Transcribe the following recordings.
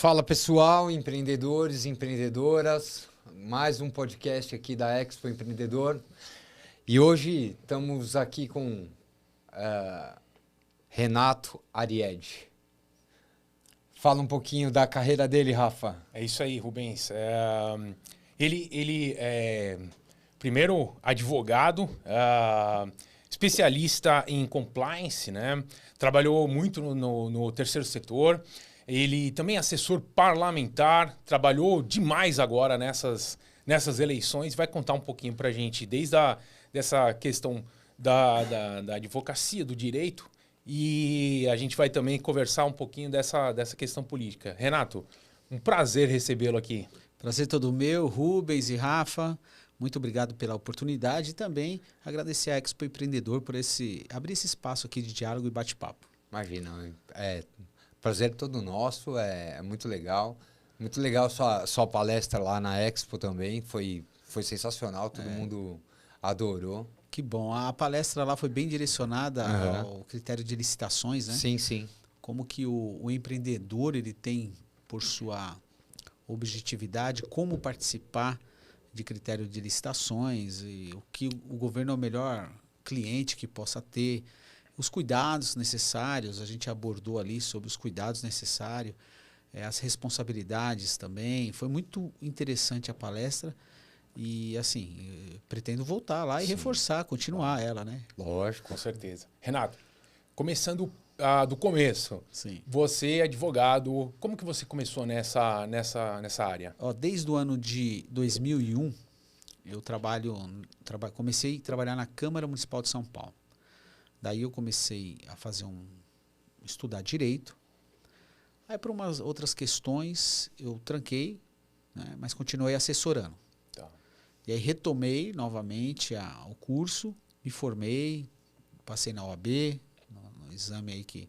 Fala pessoal, empreendedores e empreendedoras, mais um podcast aqui da Expo Empreendedor. E hoje estamos aqui com Renato Ariede. Fala um pouquinho da carreira dele, Rafa. É isso aí, Rubens. Ele é, primeiro, advogado, especialista em compliance, né? Trabalhou muito no terceiro setor. Ele também é assessor parlamentar, trabalhou demais agora nessas eleições. Vai contar um pouquinho para a gente, dessa questão da advocacia, do direito, e a gente vai também conversar um pouquinho dessa questão política. Renato, um prazer recebê-lo aqui. Prazer todo meu, Rubens e Rafa. Muito obrigado pela oportunidade e também agradecer à Expo Empreendedor por abrir esse espaço aqui de diálogo e bate-papo. Imagina, prazer todo nosso, é muito legal. Muito legal sua palestra lá na Expo também, foi sensacional, todo mundo adorou. Que bom, a palestra lá foi bem direcionada ao critério de licitações, né? Sim, sim. Como que o empreendedor ele tem, por sua objetividade, como participar de critério de licitações e o que o governo é o melhor cliente que possa ter, os cuidados necessários, a gente abordou ali sobre os cuidados necessários, as responsabilidades também. Foi muito interessante a palestra e, assim, pretendo voltar lá e reforçar, continuar ela, né? Lógico. Com certeza. Renato, começando do começo, Sim. você é advogado, como que você começou nessa área? Desde o ano de 2001, eu comecei a trabalhar na Câmara Municipal de São Paulo. Daí eu comecei a estudar direito. Aí, por umas outras questões, eu tranquei, né, mas continuei assessorando. Tá. E aí retomei novamente o curso, me formei, passei na OAB, no exame aí que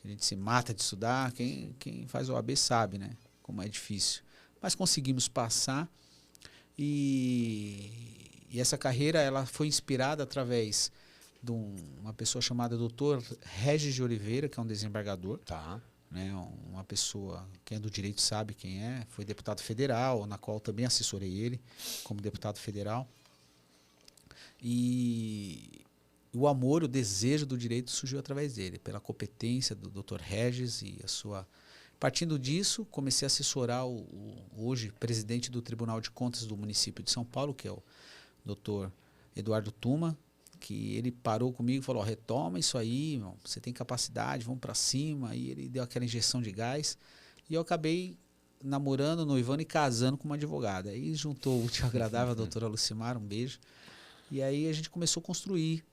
a gente se mata de estudar. Quem faz OAB sabe, né, como é difícil. Mas conseguimos passar e essa carreira ela foi inspirada através de uma pessoa chamada Dr. Regis de Oliveira, que é um desembargador. Tá. Né, uma pessoa, quem é do direito sabe quem é, foi deputado federal, na qual também assessorei ele como deputado federal. E o amor, o desejo do direito surgiu através dele, pela competência do Dr. Regis e a sua... Partindo disso, comecei a assessorar o hoje presidente do Tribunal de Contas do município de São Paulo, que é o Dr. Eduardo Tuma, que ele parou comigo e falou, retoma isso aí, irmão, você tem capacidade, vamos para cima. E ele deu aquela injeção de gás e eu acabei namorando, noivando e casando com uma advogada. Aí juntou o útil ao agradável, a doutora Lucimar, um beijo. E aí a gente começou a construir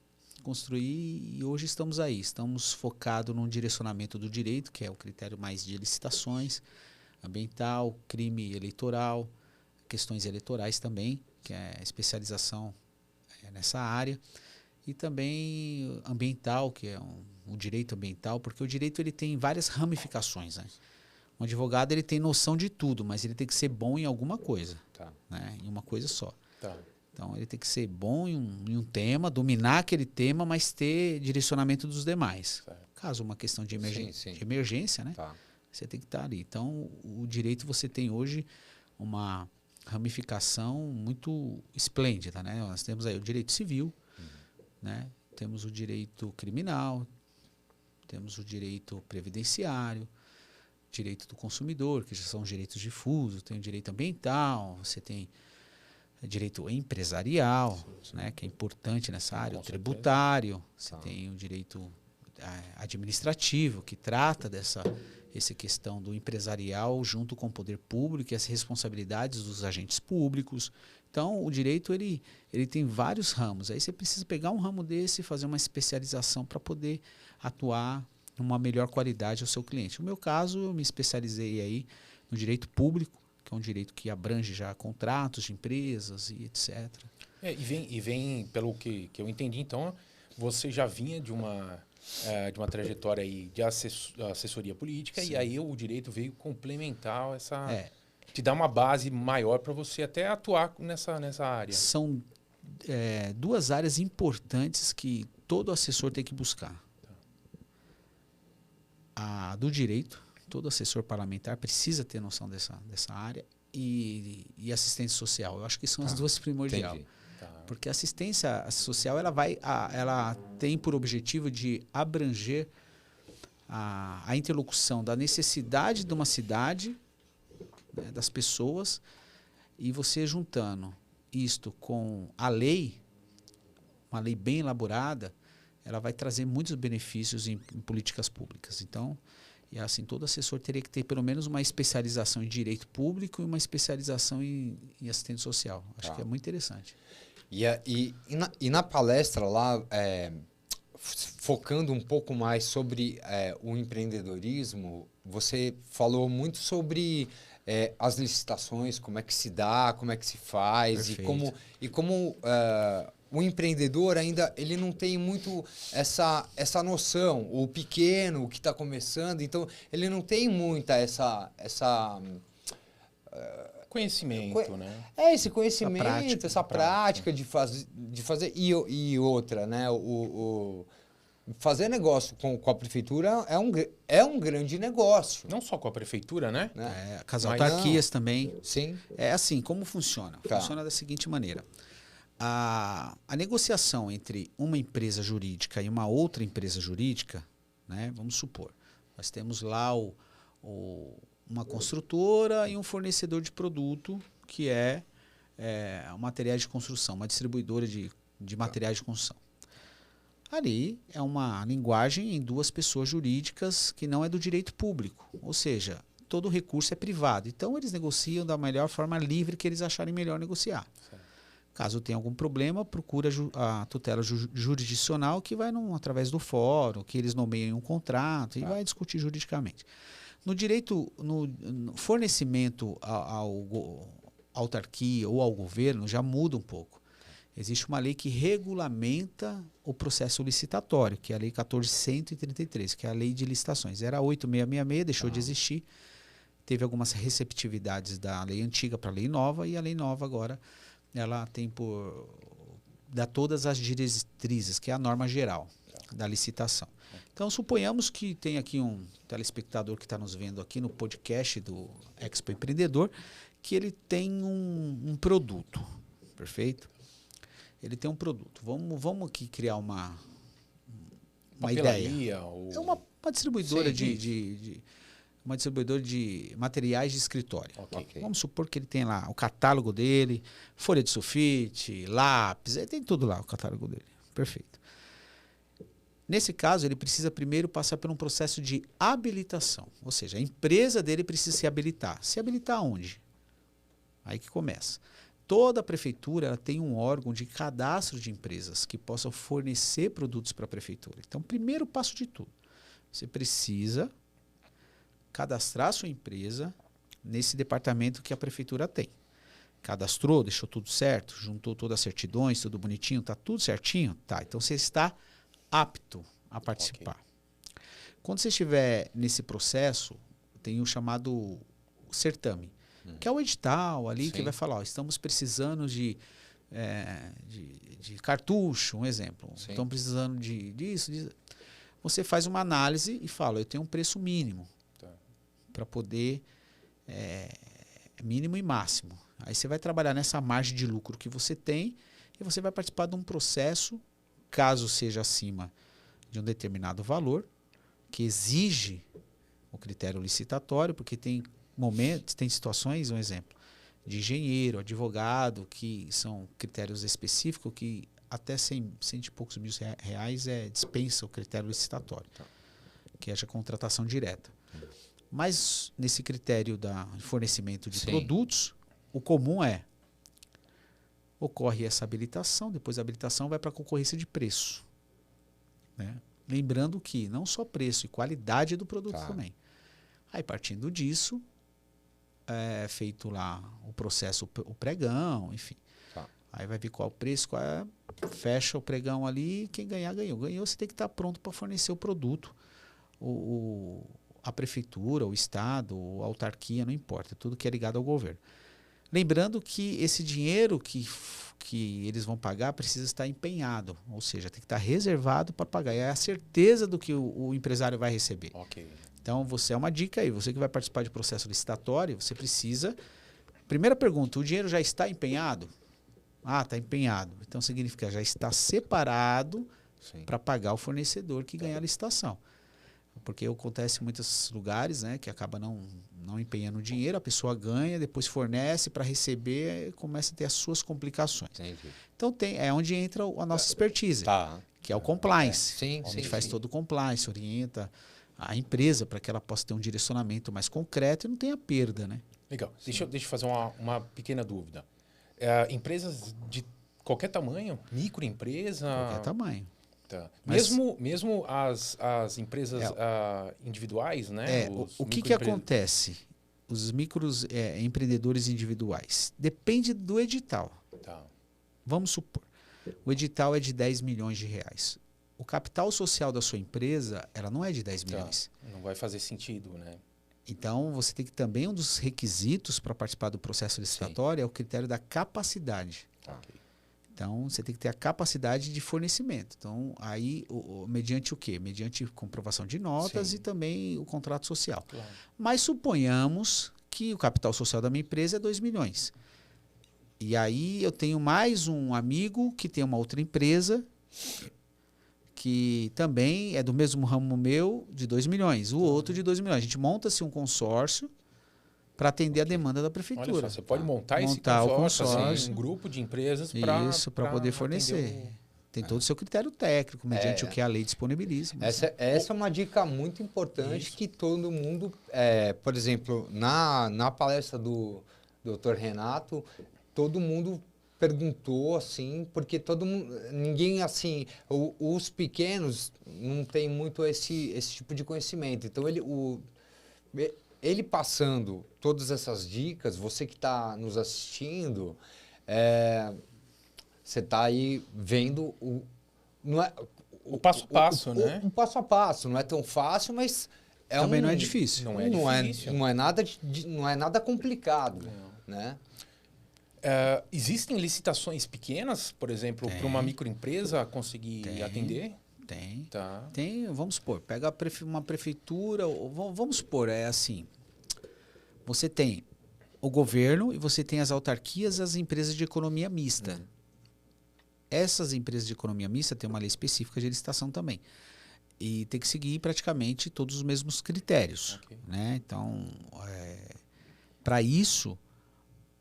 e hoje estamos aí. Estamos focados num direcionamento do direito, que é o critério mais de licitações, ambiental, crime eleitoral, questões eleitorais também, que é a especialização nessa área. E também ambiental, que é um direito ambiental, porque o direito ele tem várias ramificações, né? Um advogado ele tem noção de tudo, mas ele tem que ser bom em alguma coisa, né? Em uma coisa só. Tá. Então ele tem que ser bom em um tema, dominar aquele tema, mas ter direcionamento dos demais. Certo. Caso uma questão de Sim. de emergência, né? Tá. Você tem que estar ali. Então o direito você tem hoje uma ramificação muito esplêndida, né? Nós temos aí o direito civil, né? Temos o direito criminal, temos o direito previdenciário, direito do consumidor, que já são os direitos difusos, tem o direito ambiental, você tem direito empresarial, sim. Né? Que é importante nessa área, o tributário, você tem o direito administrativo, que trata essa questão do empresarial junto com o poder público e as responsabilidades dos agentes públicos. Então, o direito ele tem vários ramos. Aí você precisa pegar um ramo desse e fazer uma especialização para poder atuar numa melhor qualidade ao seu cliente. No meu caso, eu me especializei aí no direito público, que é um direito que abrange já contratos de empresas e etc. E vem, pelo que eu entendi, então, você já vinha de uma trajetória aí de assessoria política. Sim. E aí o direito veio complementar te dar uma base maior para você até atuar nessa área. São duas áreas importantes que todo assessor tem que buscar. A do direito, todo assessor parlamentar precisa ter noção dessa área e assistência social. Eu acho que são as duas primordiais. Entendi. Porque a assistência social ela tem por objetivo de abranger a interlocução da necessidade de uma cidade, né, das pessoas, e você juntando isto com a lei, uma lei bem elaborada, ela vai trazer muitos benefícios em políticas públicas. Então, e assim, todo assessor teria que ter pelo menos uma especialização em direito público e uma especialização em assistente social. Acho que é muito interessante. E na palestra lá, focando um pouco mais sobre o empreendedorismo, você falou muito sobre as licitações, como é que se dá, como é que se faz, e como o empreendedor ainda ele não tem muito essa noção, o pequeno, o que está começando, então ele não tem muita essa conhecimento, né? Esse conhecimento, essa prática de fazer e outra, né? Fazer negócio com a prefeitura é um grande negócio. Não só com a prefeitura, né? Com as autarquias também. Sim. É assim, como funciona? Funciona da seguinte maneira. A negociação entre uma empresa jurídica e uma outra empresa jurídica, né? Vamos supor, nós temos lá uma construtora e um fornecedor de produto que é materiais de construção, uma distribuidora de materiais de construção. Ali é uma linguagem em duas pessoas jurídicas que não é do direito público, ou seja, todo o recurso é privado. Então, eles negociam da melhor forma livre que eles acharem melhor negociar. Certo. Caso tenha algum problema, procura a tutela jurisdicional que vai através do fórum, que eles nomeiam um contrato e vai discutir juridicamente. No direito, no fornecimento à autarquia ou ao governo, já muda um pouco. Existe uma lei que regulamenta o processo licitatório, que é a Lei 14.133, que é a Lei de Licitações. Era a 8.666, deixou de existir. Teve algumas receptividades da lei antiga para a lei nova, e a lei nova agora ela tem dá todas as diretrizes, que é a norma geral da licitação. Então, suponhamos que tem aqui um telespectador que está nos vendo aqui no podcast do Expo Empreendedor, que ele tem um produto, perfeito? Ele tem um produto. Vamos aqui criar uma ideia. É uma distribuidora uma distribuidora de materiais de escritório. Okay. Vamos supor que ele tem lá o catálogo dele, folha de sulfite, lápis, ele tem tudo lá, o catálogo dele. Perfeito. Nesse caso, ele precisa primeiro passar por um processo de habilitação. Ou seja, a empresa dele precisa se habilitar. Se habilitar onde? Aí que começa. Toda a prefeitura ela tem um órgão de cadastro de empresas que possam fornecer produtos para a prefeitura. Então, primeiro passo de tudo, você precisa cadastrar sua empresa nesse departamento que a prefeitura tem. Cadastrou, deixou tudo certo, juntou todas as certidões, tudo bonitinho, está tudo certinho? Tá, então você está apto a participar. Okay. Quando você estiver nesse processo, tem o chamado certame, que é o edital ali que vai falar, estamos precisando de cartucho, um exemplo. Sim. Estamos precisando disso. Você faz uma análise e fala, eu tenho um preço mínimo para poder, mínimo e máximo. Aí você vai trabalhar nessa margem de lucro que você tem e você vai participar de um processo, caso seja acima de um determinado valor, que exige o critério licitatório, porque tem momentos, tem situações, um exemplo, de engenheiro, advogado, que são critérios específicos que até 100 e poucos mil reais dispensa o critério licitatório, que haja contratação direta. Mas nesse critério da fornecimento de produtos, o comum ocorre essa habilitação, depois a habilitação vai para a concorrência de preço. Né? Lembrando que não só preço e qualidade do produto também. Aí, partindo disso, é feito lá o processo, o pregão, enfim. Aí vai ver qual o preço, fecha o pregão ali, quem ganhar, ganhou. Ganhou, você tem que estar pronto para fornecer o produto. A prefeitura, o estado, a autarquia, não importa, tudo que é ligado ao governo. Lembrando que esse dinheiro que eles vão pagar precisa estar empenhado, ou seja, tem que estar reservado para pagar. É a certeza do que o empresário vai receber. Okay. Então, você é uma dica aí. Você que vai participar de processo licitatório, você precisa... Primeira pergunta, o dinheiro já está empenhado? Ah, está empenhado. Então, significa já está separado para pagar o fornecedor que ganha a licitação. Porque acontece em muitos lugares, né, que acaba não empenhando o dinheiro, a pessoa ganha, depois fornece para receber, começa a ter as suas complicações. Entendi. Então, é onde entra a nossa expertise, que é o compliance. Sim, a gente faz todo o compliance, orienta a empresa para que ela possa ter um direcionamento mais concreto e não tenha perda, né? Legal. Deixa eu fazer uma pequena dúvida. Empresas de qualquer tamanho? Microempresa? Qualquer tamanho. Tá. Mesmo as empresas individuais, né? O que acontece? Os empreendedores individuais. Depende do edital. Tá. Vamos supor, o edital é de 10 milhões de reais. O capital social da sua empresa, ela não é de 10 milhões. Não vai fazer sentido, né? Então, você tem que também, um dos requisitos para participar do processo licitatório é o critério da capacidade. Okay. Então, você tem que ter a capacidade de fornecimento. Então, aí, mediante o quê? Mediante comprovação de notas e também o contrato social. Claro. Mas suponhamos que o capital social da minha empresa é 2 milhões. E aí, eu tenho mais um amigo que tem uma outra empresa que também é do mesmo ramo meu, de 2 milhões. O outro de 2 milhões. A gente monta-se um consórcio para atender a demanda da prefeitura. Olha só, você pode montar esse consórcio, assim, um grupo de empresas para poder fornecer. Tem todo o seu critério técnico, mediante o que a lei disponibiliza. Essa é uma dica muito importante que todo mundo... por exemplo, na palestra do Dr. Renato, todo mundo perguntou, assim, porque ninguém, assim, os pequenos não tem muito esse tipo de conhecimento. Então, ele passando todas essas dicas, você que está nos assistindo, você está aí vendo o passo a passo, né? O passo a passo. Não é tão fácil, mas... Também não é difícil. Não é difícil. Não é nada complicado, né? Existem licitações pequenas, por exemplo, para uma microempresa conseguir atender? Tem. Tá. Tem, vamos supor, pega uma prefeitura, vamos supor, é assim, você tem o governo e você tem as autarquias e as empresas de economia mista. Essas empresas de economia mista têm uma lei específica de licitação também. E tem que seguir praticamente todos os mesmos critérios. Okay. Né? Então, para isso,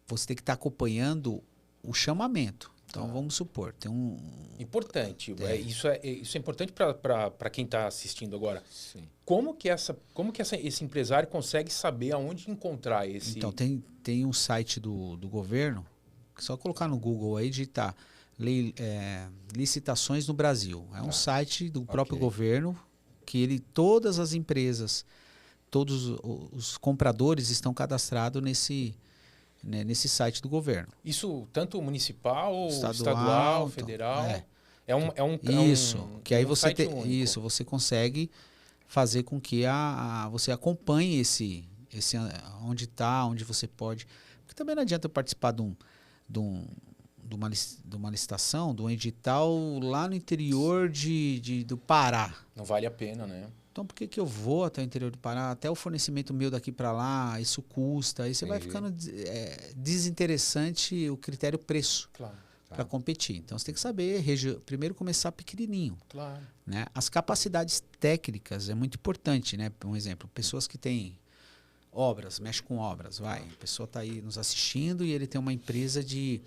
você tem que estar acompanhando o chamamento. Então, vamos supor, tem um... Importante. Isso é importante para quem está assistindo agora. Sim. Como que esse empresário consegue saber aonde encontrar esse... Então, tem um site do governo, só colocar no Google aí, digitar licitações no Brasil. É um site do próprio governo que todas as empresas, todos os compradores estão cadastrados nesse site do governo. Isso tanto municipal, estadual, federal? Que aí você único. você consegue fazer com que você acompanhe onde está, onde você pode. Porque também não adianta participar de uma licitação, de um edital lá no interior do Pará. Não vale a pena, né? Então, por que eu vou até o interior do Pará? Até o fornecimento meu daqui para lá, isso custa. Aí você vai ficando desinteressante o critério preço para competir. Então, você tem que saber, primeiro começar pequenininho. Claro. Né? As capacidades técnicas é muito importante. Né? Por exemplo, pessoas que têm obras, mexe com obras. A pessoa está aí nos assistindo e ele tem uma empresa de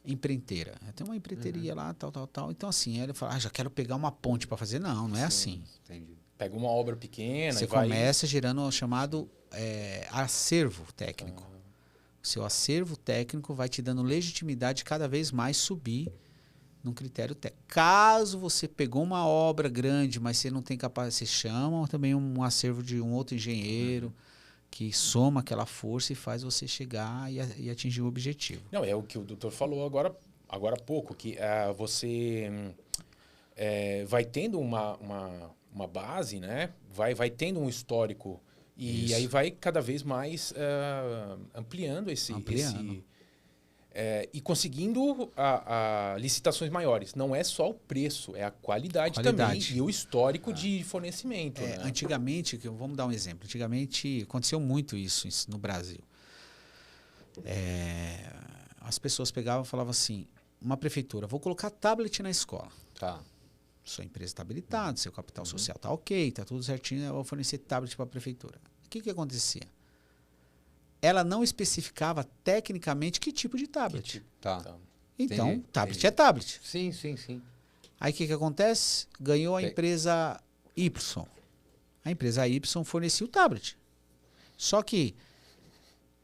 empreiteira. Tem uma empreiteria lá, tal. Então, assim, ele fala, já quero pegar uma ponte para fazer. Não é assim. Entendi. Pega uma obra pequena Você começa gerando o chamado acervo técnico. O seu acervo técnico vai te dando legitimidade cada vez mais subir num critério técnico. Caso você pegou uma obra grande, mas você não tem capacidade, você chama também um acervo de um outro engenheiro que soma aquela força e faz você chegar e atingir o objetivo. Não, é o que o doutor falou agora há pouco, que você vai tendo uma base, né? Vai tendo um histórico e aí vai cada vez mais ampliando E conseguindo licitações maiores. Não é só o preço, é a qualidade também e o histórico de fornecimento. Né? Antigamente, vamos dar um exemplo. Antigamente aconteceu muito isso no Brasil. As pessoas pegavam e falavam assim, uma prefeitura, vou colocar tablet na escola. Tá. Sua empresa está habilitada, seu capital social está ok, está tudo certinho, eu vou fornecer tablet para a prefeitura. O que acontecia? Ela não especificava tecnicamente que tipo de tablet. Tá. Então, Entendi, tablet é tablet. Sim. Aí o que acontece? Ganhou a empresa Y. A empresa Y fornecia o tablet. Só que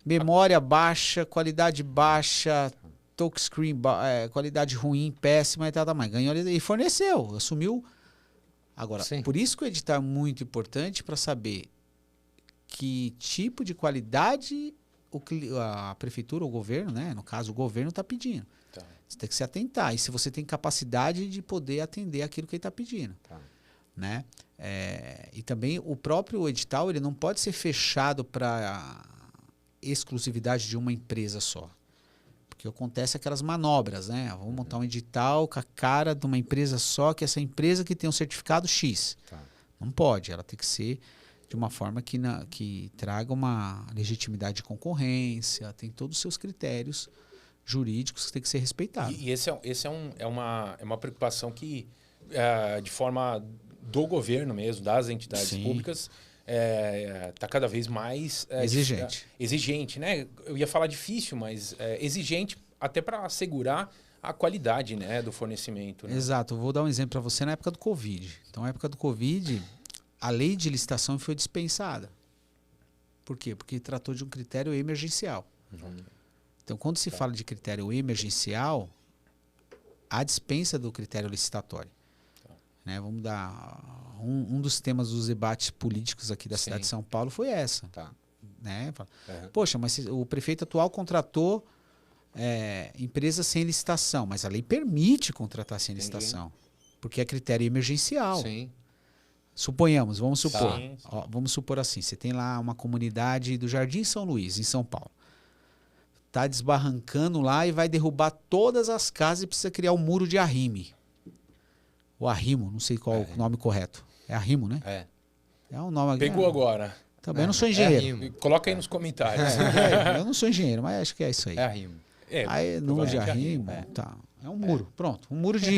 memória baixa, qualidade baixa, touchscreen, qualidade ruim, péssima e tal, mas ganhou e forneceu, assumiu. Agora, por isso que o edital é muito importante para saber que tipo de qualidade a prefeitura ou o governo, né? No caso, o governo está pedindo. Tá. Você tem que se atentar. E se você tem capacidade de poder atender aquilo que ele está pedindo. Tá. Né? E também o próprio edital ele não pode ser fechado para exclusividade de uma empresa só. Porque acontece aquelas manobras, né? Vamos montar um edital com a cara de uma empresa só, que é essa empresa que tem um certificado X. Tá. Não pode, ela tem que ser de uma forma que traga uma legitimidade de concorrência, tem todos os seus critérios jurídicos que tem que ser respeitados. E esse é uma preocupação que, de forma do governo mesmo, das entidades públicas, está cada vez mais exigente, né? Eu ia falar difícil, mas exigente até para assegurar a qualidade, né, do fornecimento. Né? Exato. Eu vou dar um exemplo para você na época do Covid. Então, na época do Covid, a lei de licitação foi dispensada. Por quê? Porque tratou de um critério emergencial. Então, quando se fala de critério emergencial, há dispensa do critério licitatório. Né? Vamos dar um dos temas dos debates políticos aqui da cidade de São Paulo foi essa. Né? Poxa, mas o prefeito atual contratou empresas sem licitação, mas a lei permite contratar sem licitação, porque é critério emergencial. Sim. Suponhamos, vamos supor. Ó, vamos supor assim, você tem lá uma comunidade do Jardim São Luís, em São Paulo. Está desbarrancando lá e vai derrubar todas as casas e precisa criar um muro de arrime. O arrimo, não sei qual é o nome correto. É arrimo, né? É um nome. Pegou agora. Também não sou engenheiro. Coloca aí nos comentários. Eu não sou engenheiro, mas acho que é isso aí. É arrimo. Aí, muro de arrimo, tá. É um muro, pronto. Um muro de...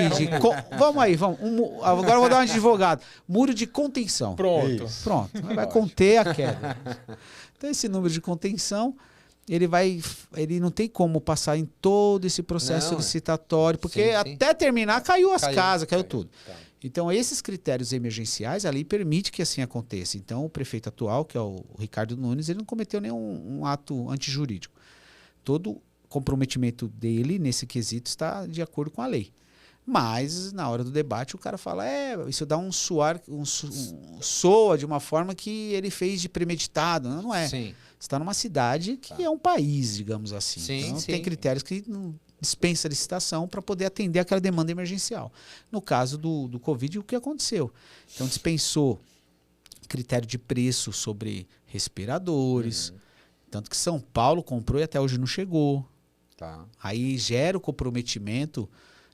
Vamos aí, vamos. Agora eu vou dar uma de advogado. Muro de contenção. Pronto. Vai conter a queda. Então, esse número de contenção, ele não tem como passar em todo esse processo licitatório, porque até terminar caiu as casas, caiu tudo. Tá. Então, esses critérios emergenciais, a lei permite que assim aconteça. Então, o prefeito atual, que é o Ricardo Nunes, ele não cometeu nenhum ato antijurídico. Todo comprometimento dele nesse quesito está de acordo com a lei. Mas, na hora do debate, o cara fala, isso dá soa de uma forma que ele fez de premeditado. Não é. Sim. Você está numa cidade que é um país, digamos assim. Sim, então, tem critérios que não dispensa licitação para poder atender aquela demanda emergencial. No caso do Covid, o que aconteceu? Então, dispensou critério de preço sobre respiradores, tanto que São Paulo comprou e até hoje não chegou. Tá. Aí gera o comprometimento,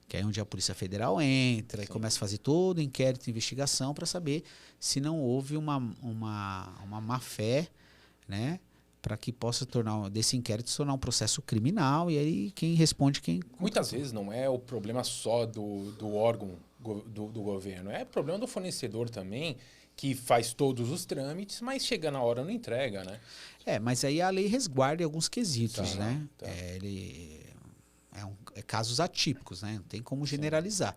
que é onde a Polícia Federal entra e começa a fazer todo o inquérito e investigação para saber se não houve uma má-fé, né? Para que possa desse inquérito se tornar um processo criminal, e aí quem responde Muitas vezes não é o problema só do órgão do governo, é problema do fornecedor também, que faz todos os trâmites, mas chega na hora não entrega, né? Mas aí a lei resguarda alguns quesitos, né? Tá. Casos atípicos, né? Não tem como generalizar.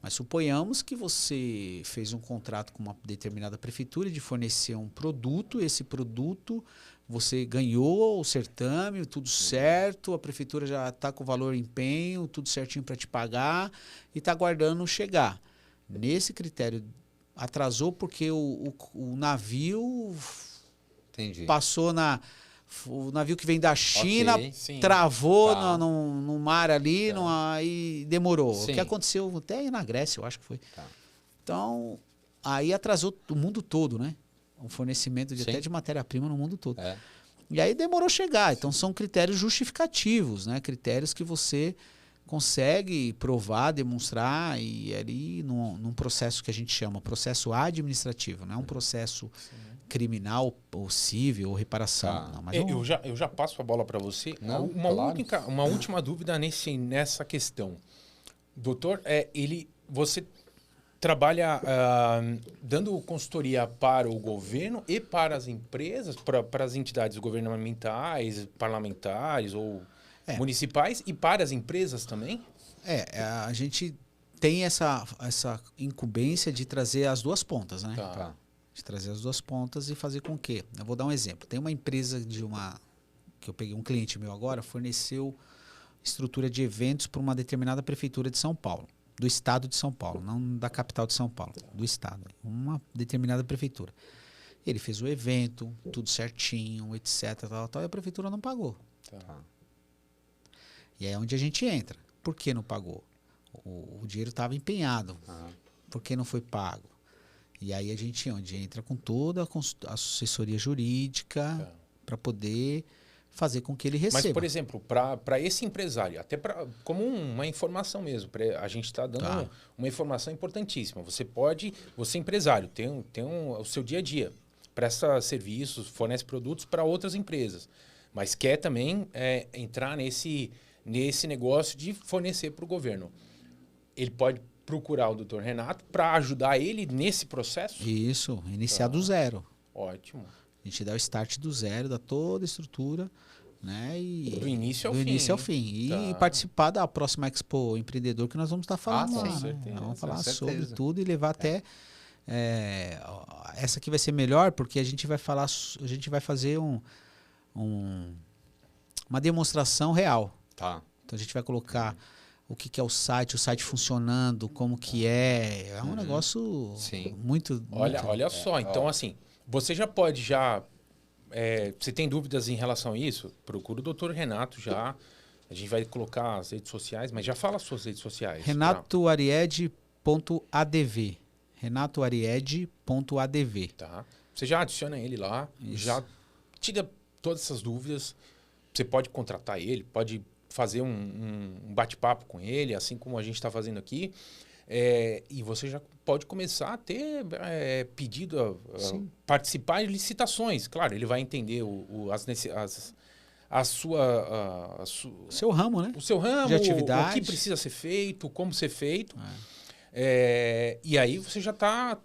Mas suponhamos que você fez um contrato com uma determinada prefeitura de fornecer um produto, esse produto você ganhou o certame, tudo certo, a prefeitura já está com o valor empenho, tudo certinho para te pagar e está aguardando chegar. Nesse critério, atrasou porque o navio passou o navio que vem da China travou no mar ali, aí demorou. Sim. O que aconteceu até na Grécia, eu acho que foi. Tá. Então, aí atrasou o mundo todo, né? O fornecimento até de matéria-prima no mundo todo. E aí demorou a chegar. Então são critérios justificativos, né? Critérios que você consegue provar, demonstrar, e ali num processo que a gente chama processo administrativo, não é um processo criminal ou civil ou reparação. Não, mas eu já passo a bola para você. Não, uma última dúvida nessa questão. Doutor, você trabalha dando consultoria para o governo e para as empresas, para as entidades governamentais, parlamentares ou municipais e para as empresas também? A gente tem essa incumbência de trazer as duas pontas, né? Tá. De trazer as duas pontas e fazer com que... Eu vou dar um exemplo. Tem uma empresa que eu peguei um cliente meu agora, forneceu estrutura de eventos para uma determinada prefeitura de São Paulo. Do estado de São Paulo, não da capital de São Paulo, do estado. Uma determinada prefeitura. Ele fez o evento, tudo certinho, etc. Tal, e a prefeitura não pagou. Tá. E aí é onde a gente entra. Por que não pagou? O dinheiro estava empenhado. Por que não foi pago? E aí a gente entra com toda a assessoria jurídica para poder fazer com que ele receba. Mas, por exemplo, para esse empresário, até como uma informação mesmo, a gente está dando uma informação importantíssima. Você empresário, tem o seu dia a dia, presta serviços, fornece produtos para outras empresas, mas quer também entrar nesse negócio de fornecer para o governo. Ele pode procurar o Dr. Renato para ajudar ele nesse processo? Isso, iniciar do zero. Ótimo. A gente dá o start do zero, dá toda a estrutura, né? Do início ao fim. E participar da próxima Expo Empreendedor que nós vamos estar falando lá. Com certeza, Nós vamos falar sobre tudo e levar até... essa aqui vai ser melhor porque a gente vai fazer uma demonstração real. Tá. Então a gente vai colocar o que é o site funcionando, como que é. É um negócio muito... Olha só, então assim, você já pode você tem dúvidas em relação a isso? Procura o Dr. Renato já. A gente vai colocar as redes sociais, mas já fala as suas redes sociais. renatoaried.adv renatoaried.adv. Tá. Você já adiciona ele lá, já tira todas essas dúvidas. Você pode contratar ele, pode fazer um bate-papo com ele, assim como a gente está fazendo aqui. E você já pode começar a ter pedido a participar de licitações. Claro, ele vai entender seu ramo, né? O seu ramo, de atividade. O que precisa ser feito, como ser feito. E aí você já está...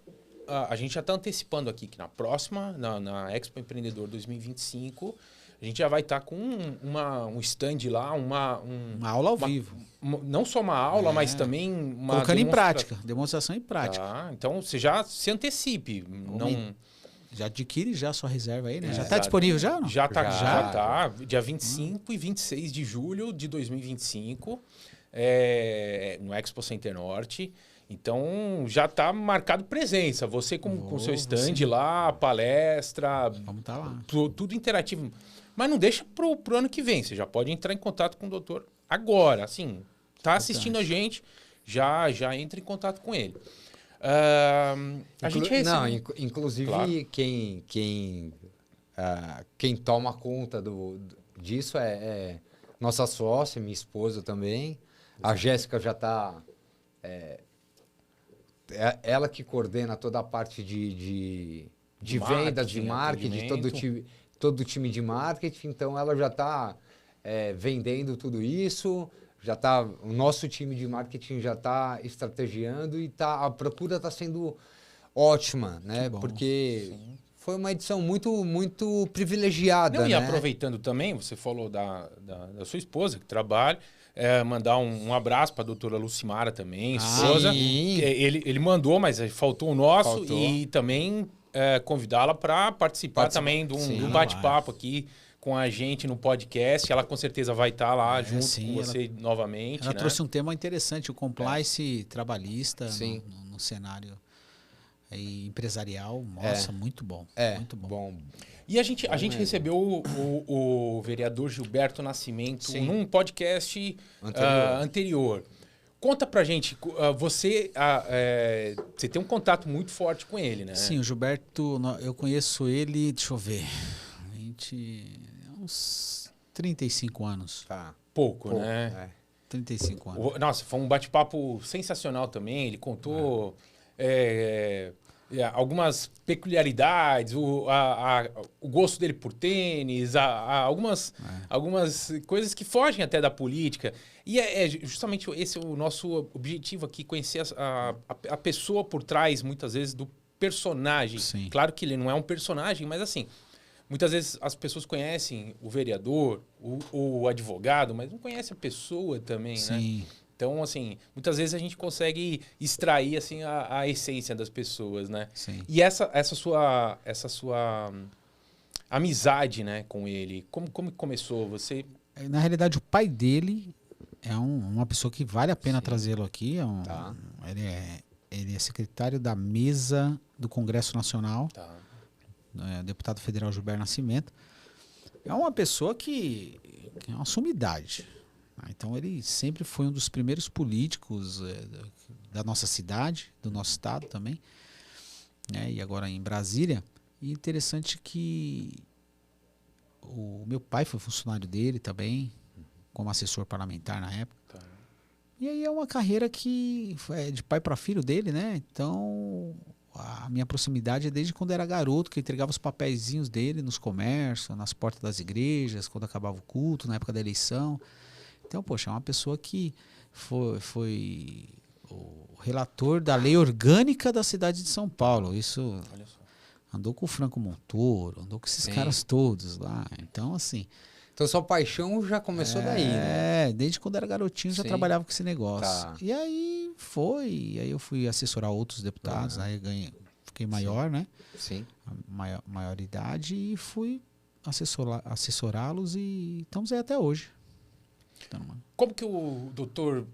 A gente já está antecipando aqui que na próxima, na Expo Empreendedor 2025... A gente já vai estar com um stand lá, uma aula ao vivo. Não só uma aula, mas também uma... Colocando em prática, demonstração em prática. Então, você já se antecipe. Já adquire já a sua reserva aí, né? Já está disponível já ou não? Já está. Dia 25 e 26 de julho de 2025, no Expo Center Norte. Então, já está marcado presença. Você com seu stand lá, palestra... Vamos estar lá. Tudo interativo. Mas não deixa pro ano que vem. Você já pode entrar em contato com o doutor agora. Assim, tá assistindo a gente, já entra em contato com ele. A gente recebe... Não, inclusive, claro. quem toma conta disso é nossa sócia, minha esposa também. A Jéssica já está... ela que coordena toda a parte de vendas, de marketing, todo o time de marketing. Então, ela já está vendendo tudo isso, o nosso time de marketing já está estrategiando e a procura está sendo ótima, né? Porque foi uma edição muito, muito privilegiada. E aproveitando também, você falou da sua esposa que trabalha, mandar um abraço para a doutora Lucimara também, esposa. Ele mandou, mas faltou o nosso. E também convidá-la para participar também de um bate-papo aqui com a gente no podcast. Ela com certeza vai estar lá junto com você novamente. Ela trouxe um tema interessante, o compliance trabalhista no cenário empresarial. Nossa, muito bom. Muito bom. E a gente recebeu o vereador Gilberto Nascimento num podcast anterior. Conta pra gente, você tem um contato muito forte com ele, né? Sim, o Gilberto, eu conheço ele, deixa eu ver, Uns 35 anos. Tá. Pouco, né? É. 35 anos. Nossa, foi um bate-papo sensacional também. Ele contou algumas peculiaridades, o gosto dele por tênis, algumas coisas que fogem até da política. E é justamente esse o nosso objetivo aqui, conhecer a pessoa por trás, muitas vezes, do personagem. Sim. Claro que ele não é um personagem, mas assim, muitas vezes as pessoas conhecem o vereador, o advogado, mas não conhecem a pessoa também, Sim. né? Então, assim, muitas vezes a gente consegue extrair assim, a essência das pessoas, né? Sim. E essa sua amizade, né, com ele, como começou? Você... Na realidade, o pai dele é uma pessoa que vale a pena trazê-lo aqui. Tá. Ele é secretário da mesa do Congresso Nacional, Tá. Deputado federal Gilberto Nascimento. É uma pessoa que é uma sumidade. Então ele sempre foi um dos primeiros políticos da nossa cidade, do nosso estado também, né? E agora em Brasília. E interessante que o meu pai foi funcionário dele também, como assessor parlamentar na época. Tá. E aí é uma carreira que é de pai para filho dele, né? Então a minha proximidade é desde quando era garoto, que eu entregava os papeizinhos dele nos comércios, nas portas das igrejas, quando acabava o culto, na época da eleição. Então, poxa, é uma pessoa que foi o relator da lei orgânica da cidade de São Paulo. Isso, Olha só. andou com o Franco Montoro, andou com esses Sim. caras todos lá. Então, assim... Então, sua paixão já começou daí, né? Desde quando era garotinho já Sim. trabalhava com esse negócio. Tá. E aí aí eu fui assessorar outros deputados, aí fiquei maior, né? Sim. Maioridade, e fui assessorá-los e estamos aí até hoje. Então, Como que o doutor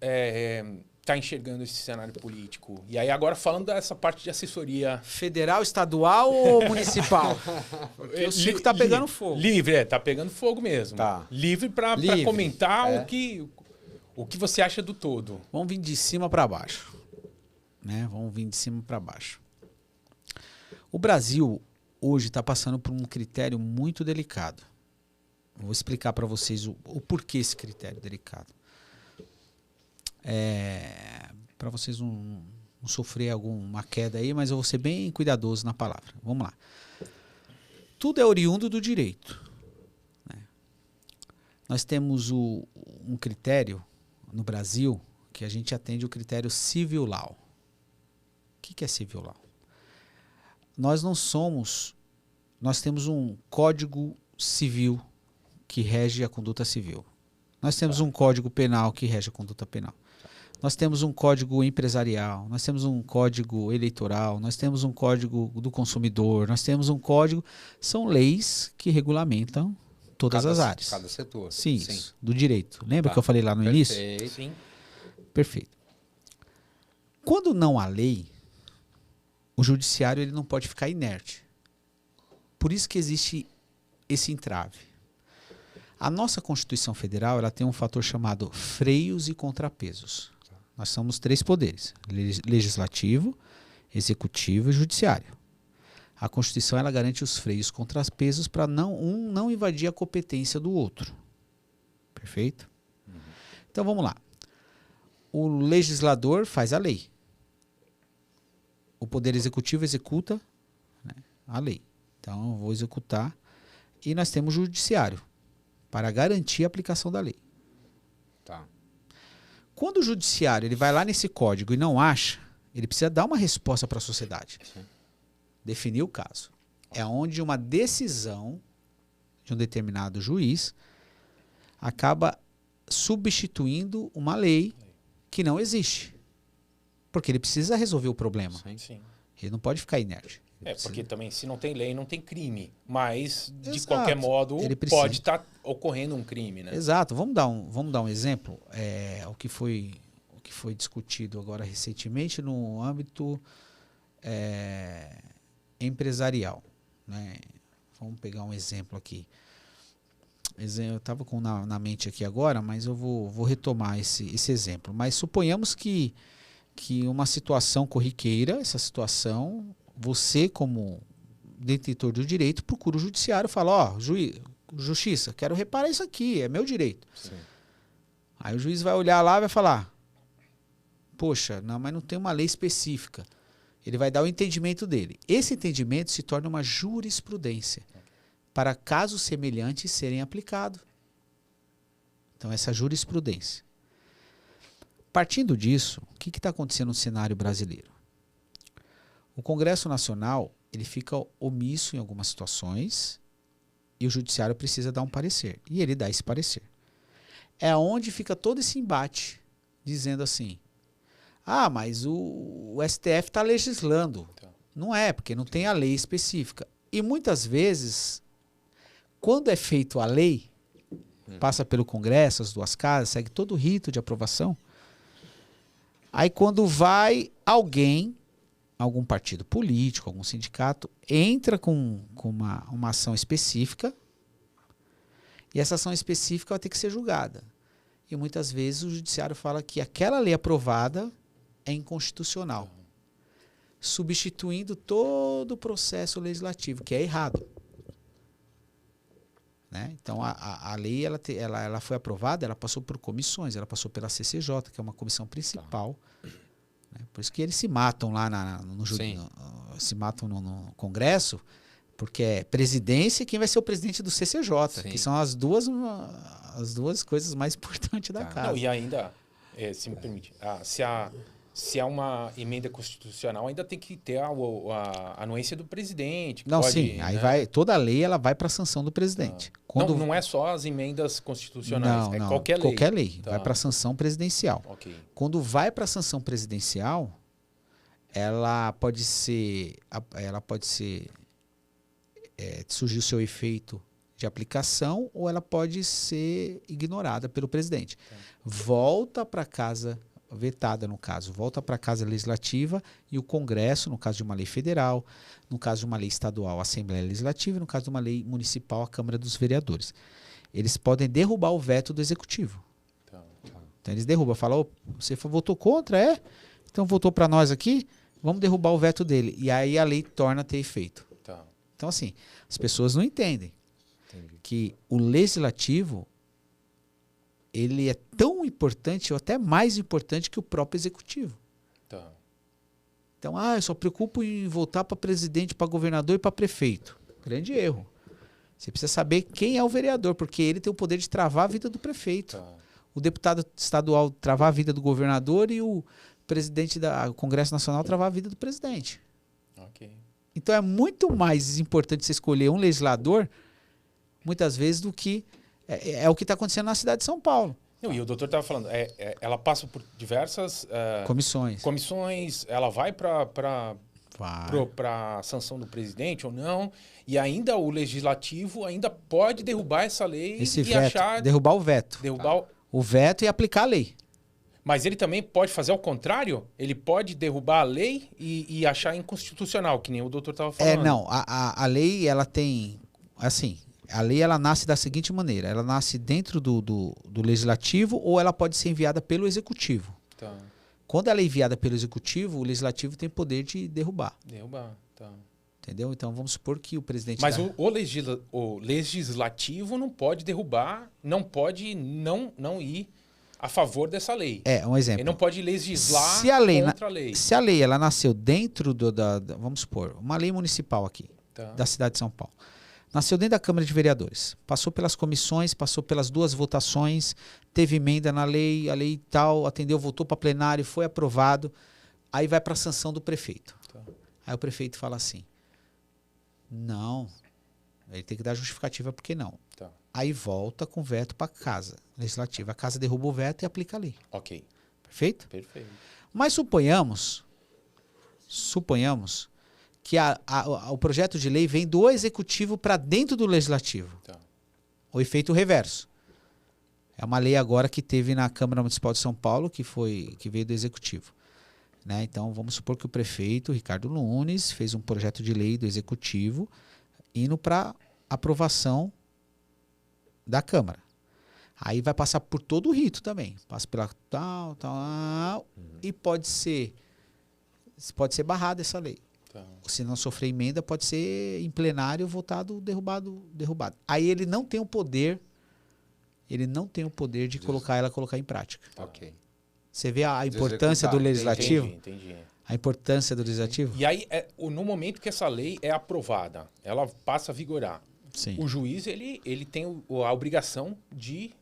está enxergando esse cenário político? E aí agora falando dessa parte de assessoria... federal, estadual ou municipal? Porque o circo tá pegando fogo. Livre, tá pegando fogo mesmo. Tá. Livre para Livre, comentar o que você acha do todo. Vamos vir de cima para baixo. Né? Vamos vir de cima para baixo. O Brasil hoje está passando por um critério muito delicado. Vou explicar para vocês o porquê esse critério delicado. Para vocês não sofrer alguma queda aí, mas eu vou ser bem cuidadoso na palavra. Vamos lá. Tudo é oriundo do direito. Né? Nós temos um critério no Brasil que a gente atende o critério civil law. O que é civil law? Nós temos um código civil que rege a conduta civil. Nós temos um código penal que rege a conduta penal. Nós temos um código empresarial, nós temos um código eleitoral, nós temos um código do consumidor, nós temos um código... São leis que regulamentam todas as áreas. Cada setor. Sim, isso, do direito. Lembra que eu falei lá no início? Sim. Perfeito. Quando não há lei, o judiciário ele não pode ficar inerte. Por isso que existe esse entrave. A nossa Constituição Federal ela tem um fator chamado freios e contrapesos. Nós somos 3 poderes: legislativo, executivo e judiciário. A Constituição ela garante os freios e contrapesos para não invadir a competência do outro. Perfeito? Então vamos lá. O legislador faz a lei. O poder executivo executa, né, a lei. Então eu vou executar. E nós temos o judiciário para garantir a aplicação da lei. Tá. Quando o judiciário ele vai lá nesse código e não acha, ele precisa dar uma resposta para a sociedade. Sim. Definir o caso. É onde uma decisão de um determinado juiz acaba substituindo uma lei que não existe. Porque ele precisa resolver o problema. Sim. Ele não pode ficar inerte. Porque também se não tem lei, não tem crime. Mas, de Exato. qualquer modo, Ele precisa. pode estar ocorrendo um crime, né? Exato. Vamos dar um exemplo. O que foi discutido agora recentemente no âmbito empresarial. Né? Vamos pegar um exemplo aqui. Eu estava na mente aqui agora, mas eu vou retomar esse exemplo. Mas suponhamos que uma situação corriqueira, essa situação, você como detentor do direito procura o judiciário e fala, juiz, Justiça, quero reparar isso aqui, é meu direito. Sim. Aí o juiz vai olhar lá e vai falar, poxa, não, mas não tem uma lei específica. Ele vai dar o entendimento dele. Esse entendimento se torna uma jurisprudência para casos semelhantes serem aplicados. Então, essa jurisprudência. Partindo disso, o que está acontecendo no cenário brasileiro? O Congresso Nacional ele fica omisso em algumas situações e o Judiciário precisa dar um parecer. E ele dá esse parecer. É onde fica todo esse embate, dizendo assim, mas o STF está legislando. Não é, porque não tem a lei específica. E muitas vezes, quando é feito a lei, passa pelo Congresso, as duas casas, segue todo o rito de aprovação. Aí quando vai alguém, algum partido político, algum sindicato, entra com uma ação específica e essa ação específica vai ter que ser julgada. E muitas vezes o judiciário fala que aquela lei aprovada é inconstitucional, substituindo todo o processo legislativo, que é errado. Né? Então, a lei ela foi aprovada, ela passou por comissões, ela passou pela CCJ, que é uma comissão principal. Né? Por isso que eles se matam lá se matam no Congresso, porque é presidência e quem vai ser o presidente do CCJ, que são as duas coisas mais importantes da casa. Não, e ainda, se me permite, se há uma emenda constitucional, ainda tem que ter a anuência do presidente. Não, pode, sim. né? Aí toda a lei ela vai para a sanção do presidente. Não é só as emendas constitucionais, não, qualquer lei. Qualquer lei. Vai para a sanção presidencial. Okay. Quando vai para a sanção presidencial, ela pode ser surgir o seu efeito de aplicação ou ela pode ser ignorada pelo presidente. Volta para a casa vetada, no caso, volta para a Casa Legislativa e o Congresso, no caso de uma lei federal, no caso de uma lei estadual, a Assembleia Legislativa, e no caso de uma lei municipal, a Câmara dos Vereadores. Eles podem derrubar o veto do Executivo. Então eles derrubam, falam, você votou contra, Então votou para nós aqui, vamos derrubar o veto dele. E aí a lei torna a ter efeito. Então assim, as pessoas não entendem que o Legislativo ele é tão importante ou até mais importante que o próprio Executivo. Então, eu só preocupo em voltar para presidente, para governador e para prefeito. Grande erro. Você precisa saber quem é o vereador, porque ele tem o poder de travar a vida do prefeito. O deputado estadual travar a vida do governador e o presidente do Congresso Nacional travar a vida do presidente. Então, é muito mais importante você escolher um legislador, muitas vezes, do que é o que está acontecendo na cidade de São Paulo. Não, e o doutor estava falando, ela passa por diversas comissões, ela vai para a sanção do presidente ou não, e ainda o legislativo ainda pode derrubar essa lei derrubar o veto. O veto e aplicar a lei. Mas ele também pode fazer ao contrário? Ele pode derrubar a lei e achar inconstitucional, que nem o doutor estava falando. Não, a lei ela tem, assim... A lei ela nasce da seguinte maneira, ela nasce dentro do legislativo ou ela pode ser enviada pelo executivo. Quando ela é enviada pelo executivo, o legislativo tem poder de derrubar. Entendeu? Então vamos supor que o presidente... Mas o legislativo não pode derrubar, não pode não ir a favor dessa lei. Um exemplo. Ele não pode legislar contra a lei. Se a lei ela nasceu dentro vamos supor, uma lei municipal aqui, da cidade de São Paulo. Nasceu dentro da Câmara de Vereadores, passou pelas comissões, passou pelas 2 votações, teve emenda na lei, a lei tal, atendeu, voltou para plenário, foi aprovado, aí vai para a sanção do prefeito. Aí o prefeito fala assim, não, ele tem que dar justificativa porque não. Aí volta com veto para a Casa Legislativa, a Casa derruba o veto e aplica a lei. Perfeito? Perfeito. Mas suponhamos que o projeto de lei vem do executivo para dentro do legislativo. O efeito reverso. É uma lei agora que teve na Câmara Municipal de São Paulo, que veio do executivo. Né? Então, vamos supor que o prefeito, Ricardo Nunes, fez um projeto de lei do executivo indo para aprovação da Câmara. Aí vai passar por todo o rito também. Passa pela tal, e pode ser barrada essa lei. Tá. Se não sofrer emenda, pode ser em plenário votado, derrubado. Aí ele não tem o poder, de colocar em prática. Ok. Você vê a importância do legislativo? Entendi. A importância do legislativo? E aí, no momento que essa lei é aprovada, ela passa a vigorar. Sim. O juiz ele tem a obrigação de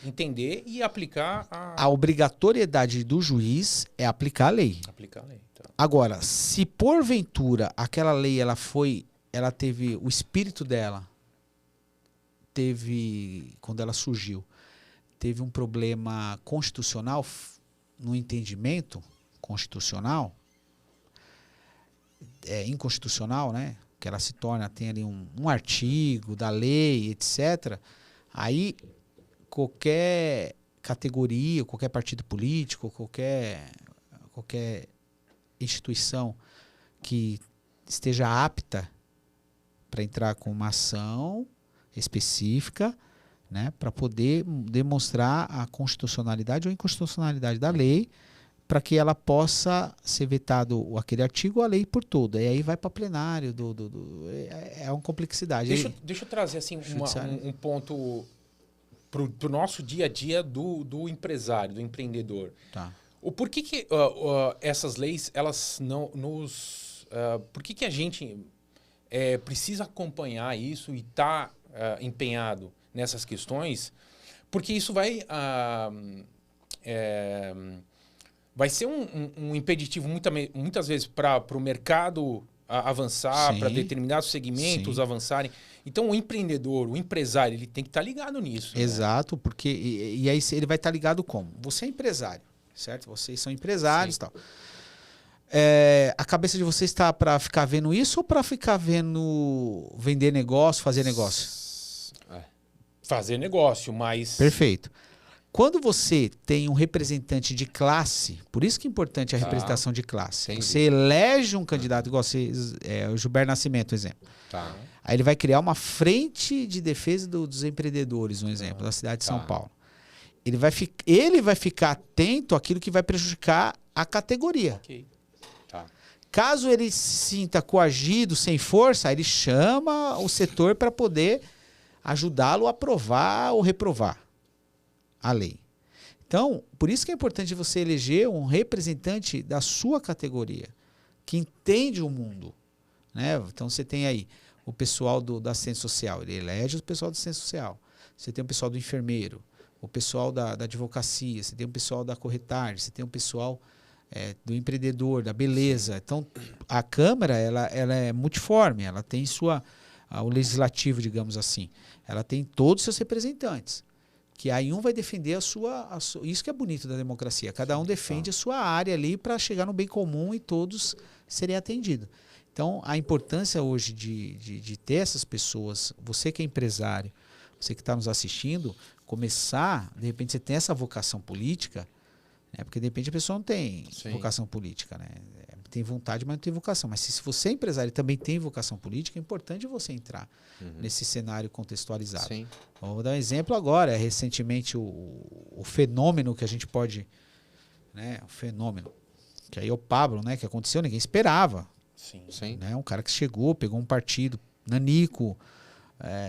entender e aplicar a obrigatoriedade do juiz é aplicar a lei. Aplicar a lei. Tá. Agora, se porventura aquela lei ela teve o espírito dela, quando ela surgiu, teve um problema constitucional no entendimento constitucional, inconstitucional, né? Que ela se torna, tem ali um artigo da lei, etc. Aí qualquer categoria, qualquer partido político, qualquer instituição que esteja apta para entrar com uma ação específica, né, para poder demonstrar a constitucionalidade ou inconstitucionalidade da lei, para que ela possa ser vetado aquele artigo ou a lei por toda. E aí vai para plenário. É uma complexidade. Deixa eu trazer assim, um ponto para o nosso dia a dia do empresário, do empreendedor. Tá. Por que essas leis, elas não nos... por que a gente precisa acompanhar isso e está empenhado nessas questões? Porque isso vai ser um impeditivo muitas vezes para o mercado avançar, para determinados segmentos avançarem. Então, o empreendedor, o empresário, ele tem que estar ligado nisso. Exato, né? Porque e aí ele vai estar ligado como? Você é empresário, certo? Vocês são empresários e tal. A cabeça de vocês está para ficar vendo isso ou para ficar vender negócio, fazer negócio? Fazer negócio, mas... Perfeito. Quando você tem um representante de classe, por isso que é importante a representação de classe. Entendi. Você elege um candidato, igual o Gilberto Nascimento, exemplo. Tá. Aí ele vai criar uma frente de defesa dos empreendedores, um exemplo, da cidade de São Paulo. Ele vai ficar atento àquilo que vai prejudicar a categoria. Okay. Tá. Caso ele se sinta coagido, sem força, aí ele chama o setor para poder ajudá-lo a aprovar ou reprovar a lei. Então, por isso que é importante você eleger um representante da sua categoria, que entende o mundo, né? Então, você tem aí o pessoal da assistência social, ele elege o pessoal da assistência social. Você tem o pessoal do enfermeiro, o pessoal da advocacia, você tem o pessoal da corretagem, você tem o pessoal do empreendedor, da beleza. Então, a Câmara ela é multiforme, ela tem o legislativo, digamos assim, ela tem todos os seus representantes. Que aí um vai defender a sua... Isso que é bonito da democracia. Cada um defende a sua área ali para chegar no bem comum e todos serem atendidos. Então, a importância hoje de ter essas pessoas, você que é empresário, você que está nos assistindo, começar, de repente você tem essa vocação política, né? Porque de repente a pessoa não tem vocação política, né? Tem vontade, mas não tem vocação. Mas se você é empresário e também tem vocação política, é importante você entrar nesse cenário contextualizado. Sim. Vou dar um exemplo agora. Recentemente, o fenômeno que a gente pode... Né, o fenômeno, que aí é o Pablo, né, que aconteceu, ninguém esperava. Sim. Né, um cara que chegou, pegou um partido nanico,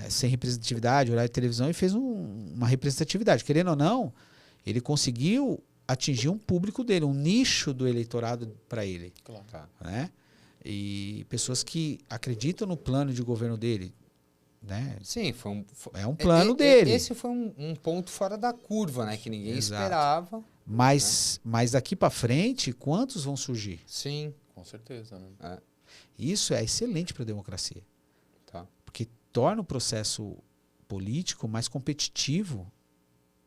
sem representatividade, horário de televisão, e fez uma representatividade. Querendo ou não, ele conseguiu atingir um público dele, um nicho do eleitorado para ele. Claro. Né? E pessoas que acreditam no plano de governo dele. Né? Sim, é um plano dele. Esse foi um ponto fora da curva, né? Que ninguém esperava. Mas daqui para frente, quantos vão surgir? Sim. Com certeza. Né? Isso é excelente para a democracia. Tá. Porque torna o processo político mais competitivo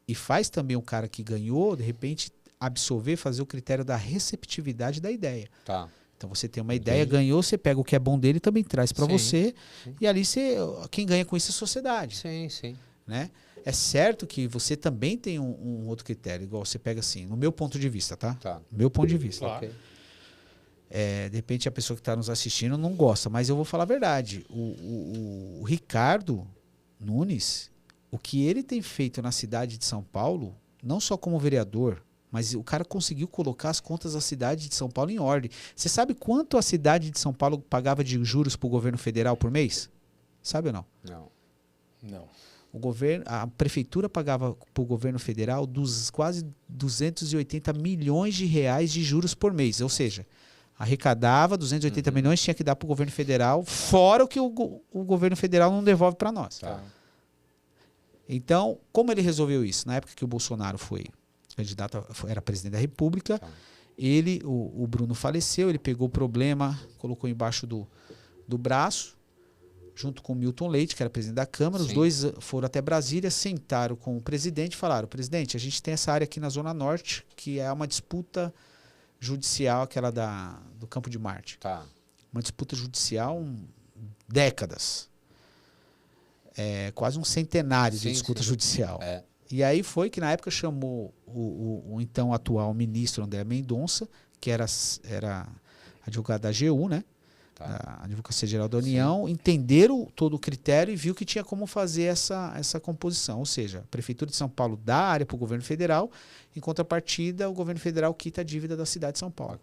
e faz também o cara que ganhou, de repente, absorver, fazer o critério da receptividade da ideia. Tá. Então você tem uma ideia, ganhou, você pega o que é bom dele e também traz para você. E ali quem ganha com isso é a sociedade. Sim. Né? É certo que você também tem um outro critério, igual você pega assim, no meu ponto de vista, tá? No meu ponto de vista. Claro. Okay. De repente a pessoa que está nos assistindo não gosta, mas eu vou falar a verdade. O Ricardo Nunes, o que ele tem feito na cidade de São Paulo, não só como vereador, Mas o cara conseguiu colocar as contas da cidade de São Paulo em ordem. Você sabe quanto a cidade de São Paulo pagava de juros para o governo federal por mês? Sabe ou não? Não. A prefeitura pagava para o governo federal quase 280 milhões de reais de juros por mês. Ou seja, arrecadava 280 milhões, tinha que dar para o governo federal, fora o que o governo federal não devolve para nós. Tá. Então, como ele resolveu isso? Na época que o Bolsonaro foi candidato, era presidente da República, o Bruno faleceu, ele pegou o problema, colocou embaixo do braço, junto com o Milton Leite, que era presidente da Câmara. Os dois foram até Brasília, sentaram com o presidente e falaram: presidente, a gente tem essa área aqui na Zona Norte, que é uma disputa judicial, aquela do Campo de Marte. Uma disputa judicial décadas. Quase um centenário de disputa judicial. E aí foi que na época chamou o então atual ministro André Mendonça, que era advogado da AGU, né? A Advocacia Geral da União, entenderam todo o critério e viu que tinha como fazer essa composição. Ou seja, a Prefeitura de São Paulo dá a área para o governo federal, em contrapartida, o governo federal quita a dívida da cidade de São Paulo.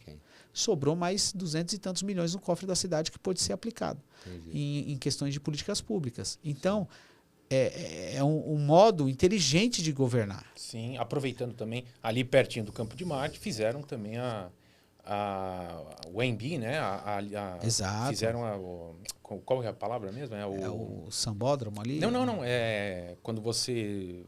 Sobrou mais 200 e tantos milhões no cofre da cidade que pode ser aplicado em questões de políticas públicas. Então, é um modo inteligente de governar. Sim, aproveitando também, ali pertinho do Campo de Marte, fizeram também o AMB, né? Exato. Fizeram qual é a palavra mesmo? O sambódromo ali? Não. É quando você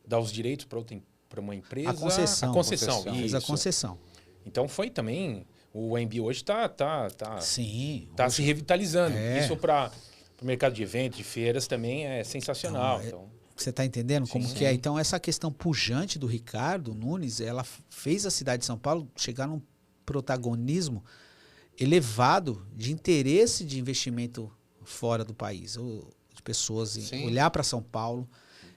dá os direitos para uma empresa. A concessão. Fez a concessão. Então foi também. O AMB hoje está se revitalizando. Isso para o mercado de eventos, de feiras também é sensacional. Você está entendendo como que é? Então, essa questão pujante do Ricardo Nunes, ela fez a cidade de São Paulo chegar num protagonismo elevado de interesse de investimento fora do país, ou de pessoas olhar para São Paulo,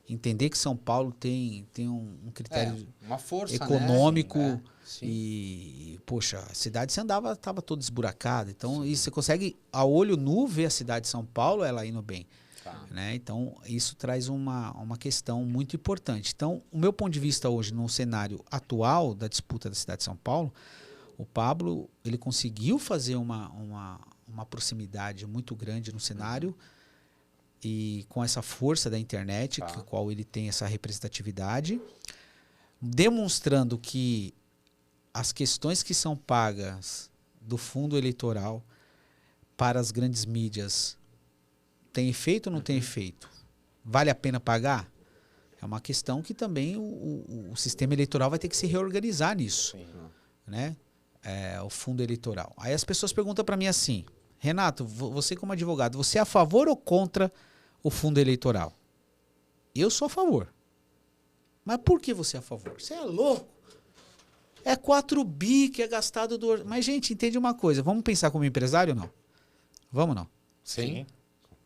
entender que São Paulo tem um critério uma força, econômico, né? E poxa, a cidade estava toda esburacada, então isso você consegue a olho nu ver a cidade de São Paulo ela indo bem, né? Então isso traz uma questão muito importante. Então o meu ponto de vista hoje no cenário atual da disputa da cidade de São Paulo, o Pablo, ele conseguiu fazer uma proximidade muito grande no cenário e com essa força da internet, com a qual ele tem essa representatividade, demonstrando que as questões que são pagas do fundo eleitoral para as grandes mídias tem efeito ou não tem efeito? Vale a pena pagar? É uma questão que também o sistema eleitoral vai ter que se reorganizar nisso, né? O fundo eleitoral. Aí as pessoas perguntam para mim assim: Renato, você como advogado, você é a favor ou contra o fundo eleitoral? Eu sou a favor. Mas por que você é a favor? Você é louco? É 4 bi que é gastado do... Mas, gente, entende uma coisa. Vamos pensar como empresário ou não? Vamos não? Sim.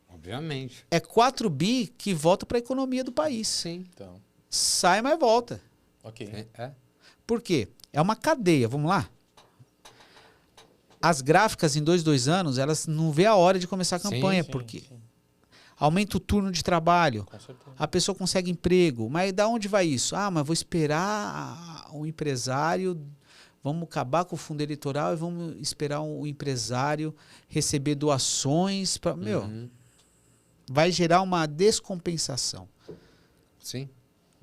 Obviamente. É 4 bi que volta para a economia do país. Sim. Então. Sai, mas volta. Ok. Por quê? É uma cadeia. Vamos lá? As gráficas em 2 anos, elas não vê a hora de começar a campanha, porque aumenta o turno de trabalho, a pessoa consegue emprego, mas da onde vai isso? Mas vou esperar o empresário, vamos acabar com o fundo eleitoral e vamos esperar o empresário receber doações. Vai gerar uma descompensação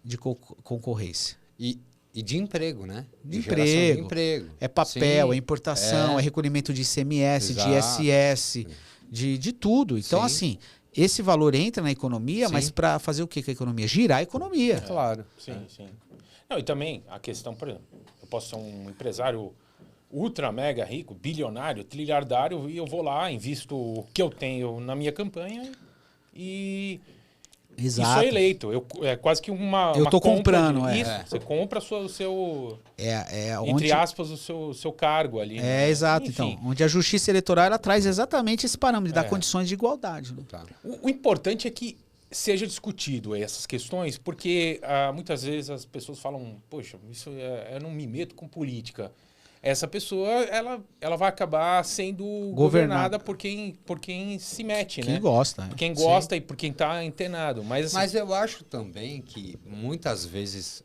de concorrência. E de emprego, né? De emprego. É papel, é importação, é recolhimento de ICMS, de ISS, de tudo. Então, assim, esse valor entra na economia, mas para fazer o que com a economia? Girar a economia. Claro. Sim. Não, e também a questão, por exemplo, eu posso ser um empresário ultra mega rico, bilionário, trilhardário, e eu vou lá, invisto o que eu tenho na minha campanha e... Exato. E sou eleito. É quase que uma eu estou comprando. Isso, você compra o seu... onde... Entre aspas, o seu cargo ali. Exato. Enfim. Então, onde a justiça eleitoral ela traz exatamente esse parâmetro, dá condições de igualdade. Né? O importante é que seja discutido essas questões, porque muitas vezes as pessoas falam, poxa, isso eu não me meto com política. Essa pessoa, ela vai acabar sendo governada por quem se mete, quem né? Gosta, por quem gosta e por quem está antenado. Mas eu acho também que muitas vezes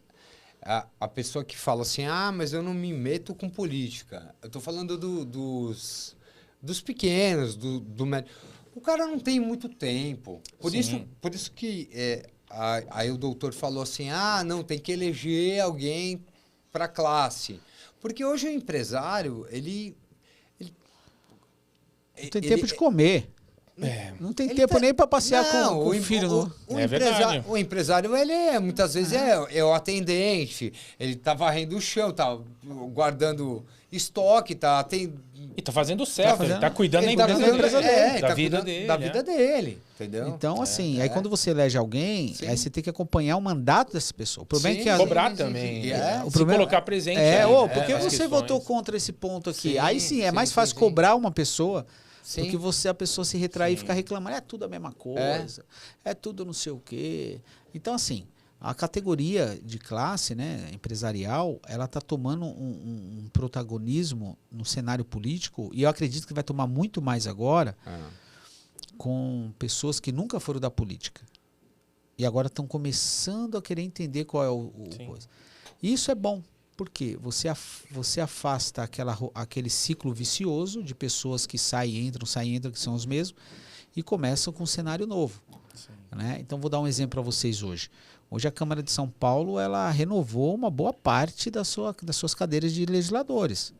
a pessoa que fala assim, mas eu não me meto com política. Eu tô falando dos pequenos, do médio. O cara não tem muito tempo. Por isso que aí o doutor falou assim, não, tem que eleger alguém para a classe. Porque hoje o empresário, ele não tem tempo de comer. Não tem tempo nem para passear com o filho. O empresário, ele muitas vezes é o atendente, ele tá varrendo o chão, tá guardando estoque, e tá fazendo certo, ele tá cuidando da empresa dele, da vida dele, entendeu? Então, assim, aí quando você elege alguém, aí você tem que acompanhar o mandato dessa pessoa. O problema é que cobrar também, o problema colocar presente. Por que você votou contra esse ponto aqui? Aí sim, é mais fácil cobrar uma pessoa. Porque a pessoa se retrair e ficar reclamando, é tudo a mesma coisa, é tudo não sei o quê. Então, assim, a categoria de classe, né, empresarial, ela está tomando um protagonismo no cenário político, e eu acredito que vai tomar muito mais agora com pessoas que nunca foram da política. E agora estão começando a querer entender qual é o coisa. E isso é bom. Por quê? Você afasta aquele ciclo vicioso de pessoas que saem e entram, que são os mesmos, e começam com um cenário novo. Né? Então, vou dar um exemplo para vocês hoje. Hoje, a Câmara de São Paulo ela renovou uma boa parte das suas cadeiras de legisladores.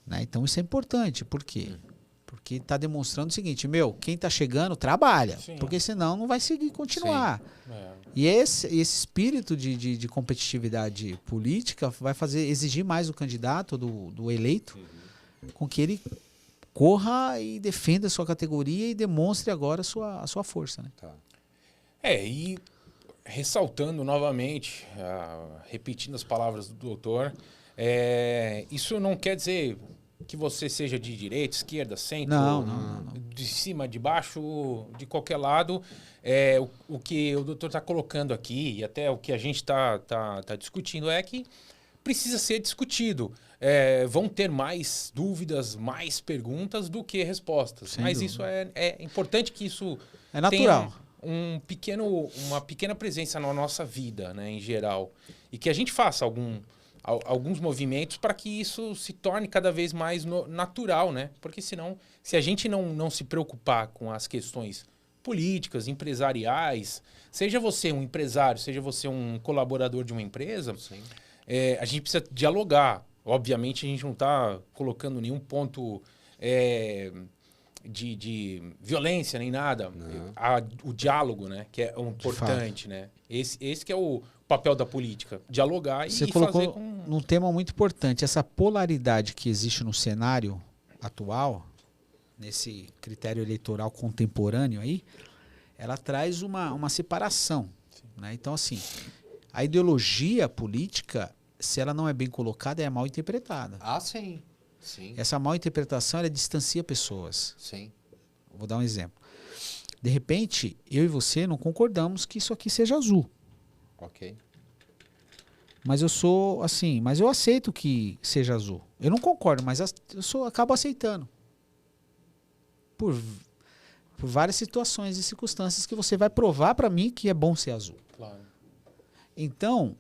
Né? Então, isso é importante. Por quê? Porque está demonstrando o seguinte, quem está chegando, trabalha. Porque senão não vai continuar. E esse espírito de competitividade política vai exigir mais do candidato, do eleito, com que ele corra e defenda a sua categoria e demonstre agora a sua força. Né? E ressaltando novamente, repetindo as palavras do doutor, isso não quer dizer que você seja de direita, esquerda, centro, não. De cima, de baixo, de qualquer lado. O que o doutor está colocando aqui, e até o que a gente está discutindo, é que precisa ser discutido. Vão ter mais dúvidas, mais perguntas do que respostas. Sem Mas dúvida. isso é importante que isso é natural. Tenha uma pequena presença na nossa vida, né, em geral. E que a gente faça alguns movimentos para que isso se torne cada vez mais natural, né? Porque senão, se a gente não se preocupar com as questões políticas, empresariais, seja você um empresário, seja você um colaborador de uma empresa, a gente precisa dialogar. Obviamente, a gente não está colocando nenhum ponto de violência nem nada. O diálogo, né? Que é importante, né? Esse que é o papel da política, dialogar Você e colocou fazer com... num tema muito importante, essa polaridade que existe no cenário atual, nesse critério eleitoral contemporâneo aí, ela traz uma separação. Né? Então, assim, a ideologia política, se ela não é bem colocada, é mal interpretada. Sim. Essa mal interpretação, ela distancia pessoas. Sim. Vou dar um exemplo. De repente, eu e você não concordamos que isso aqui seja azul. Ok. Mas eu aceito que seja azul. Eu não concordo, mas acabo aceitando. Por várias situações e circunstâncias que você vai provar para mim que é bom ser azul. Claro. Então,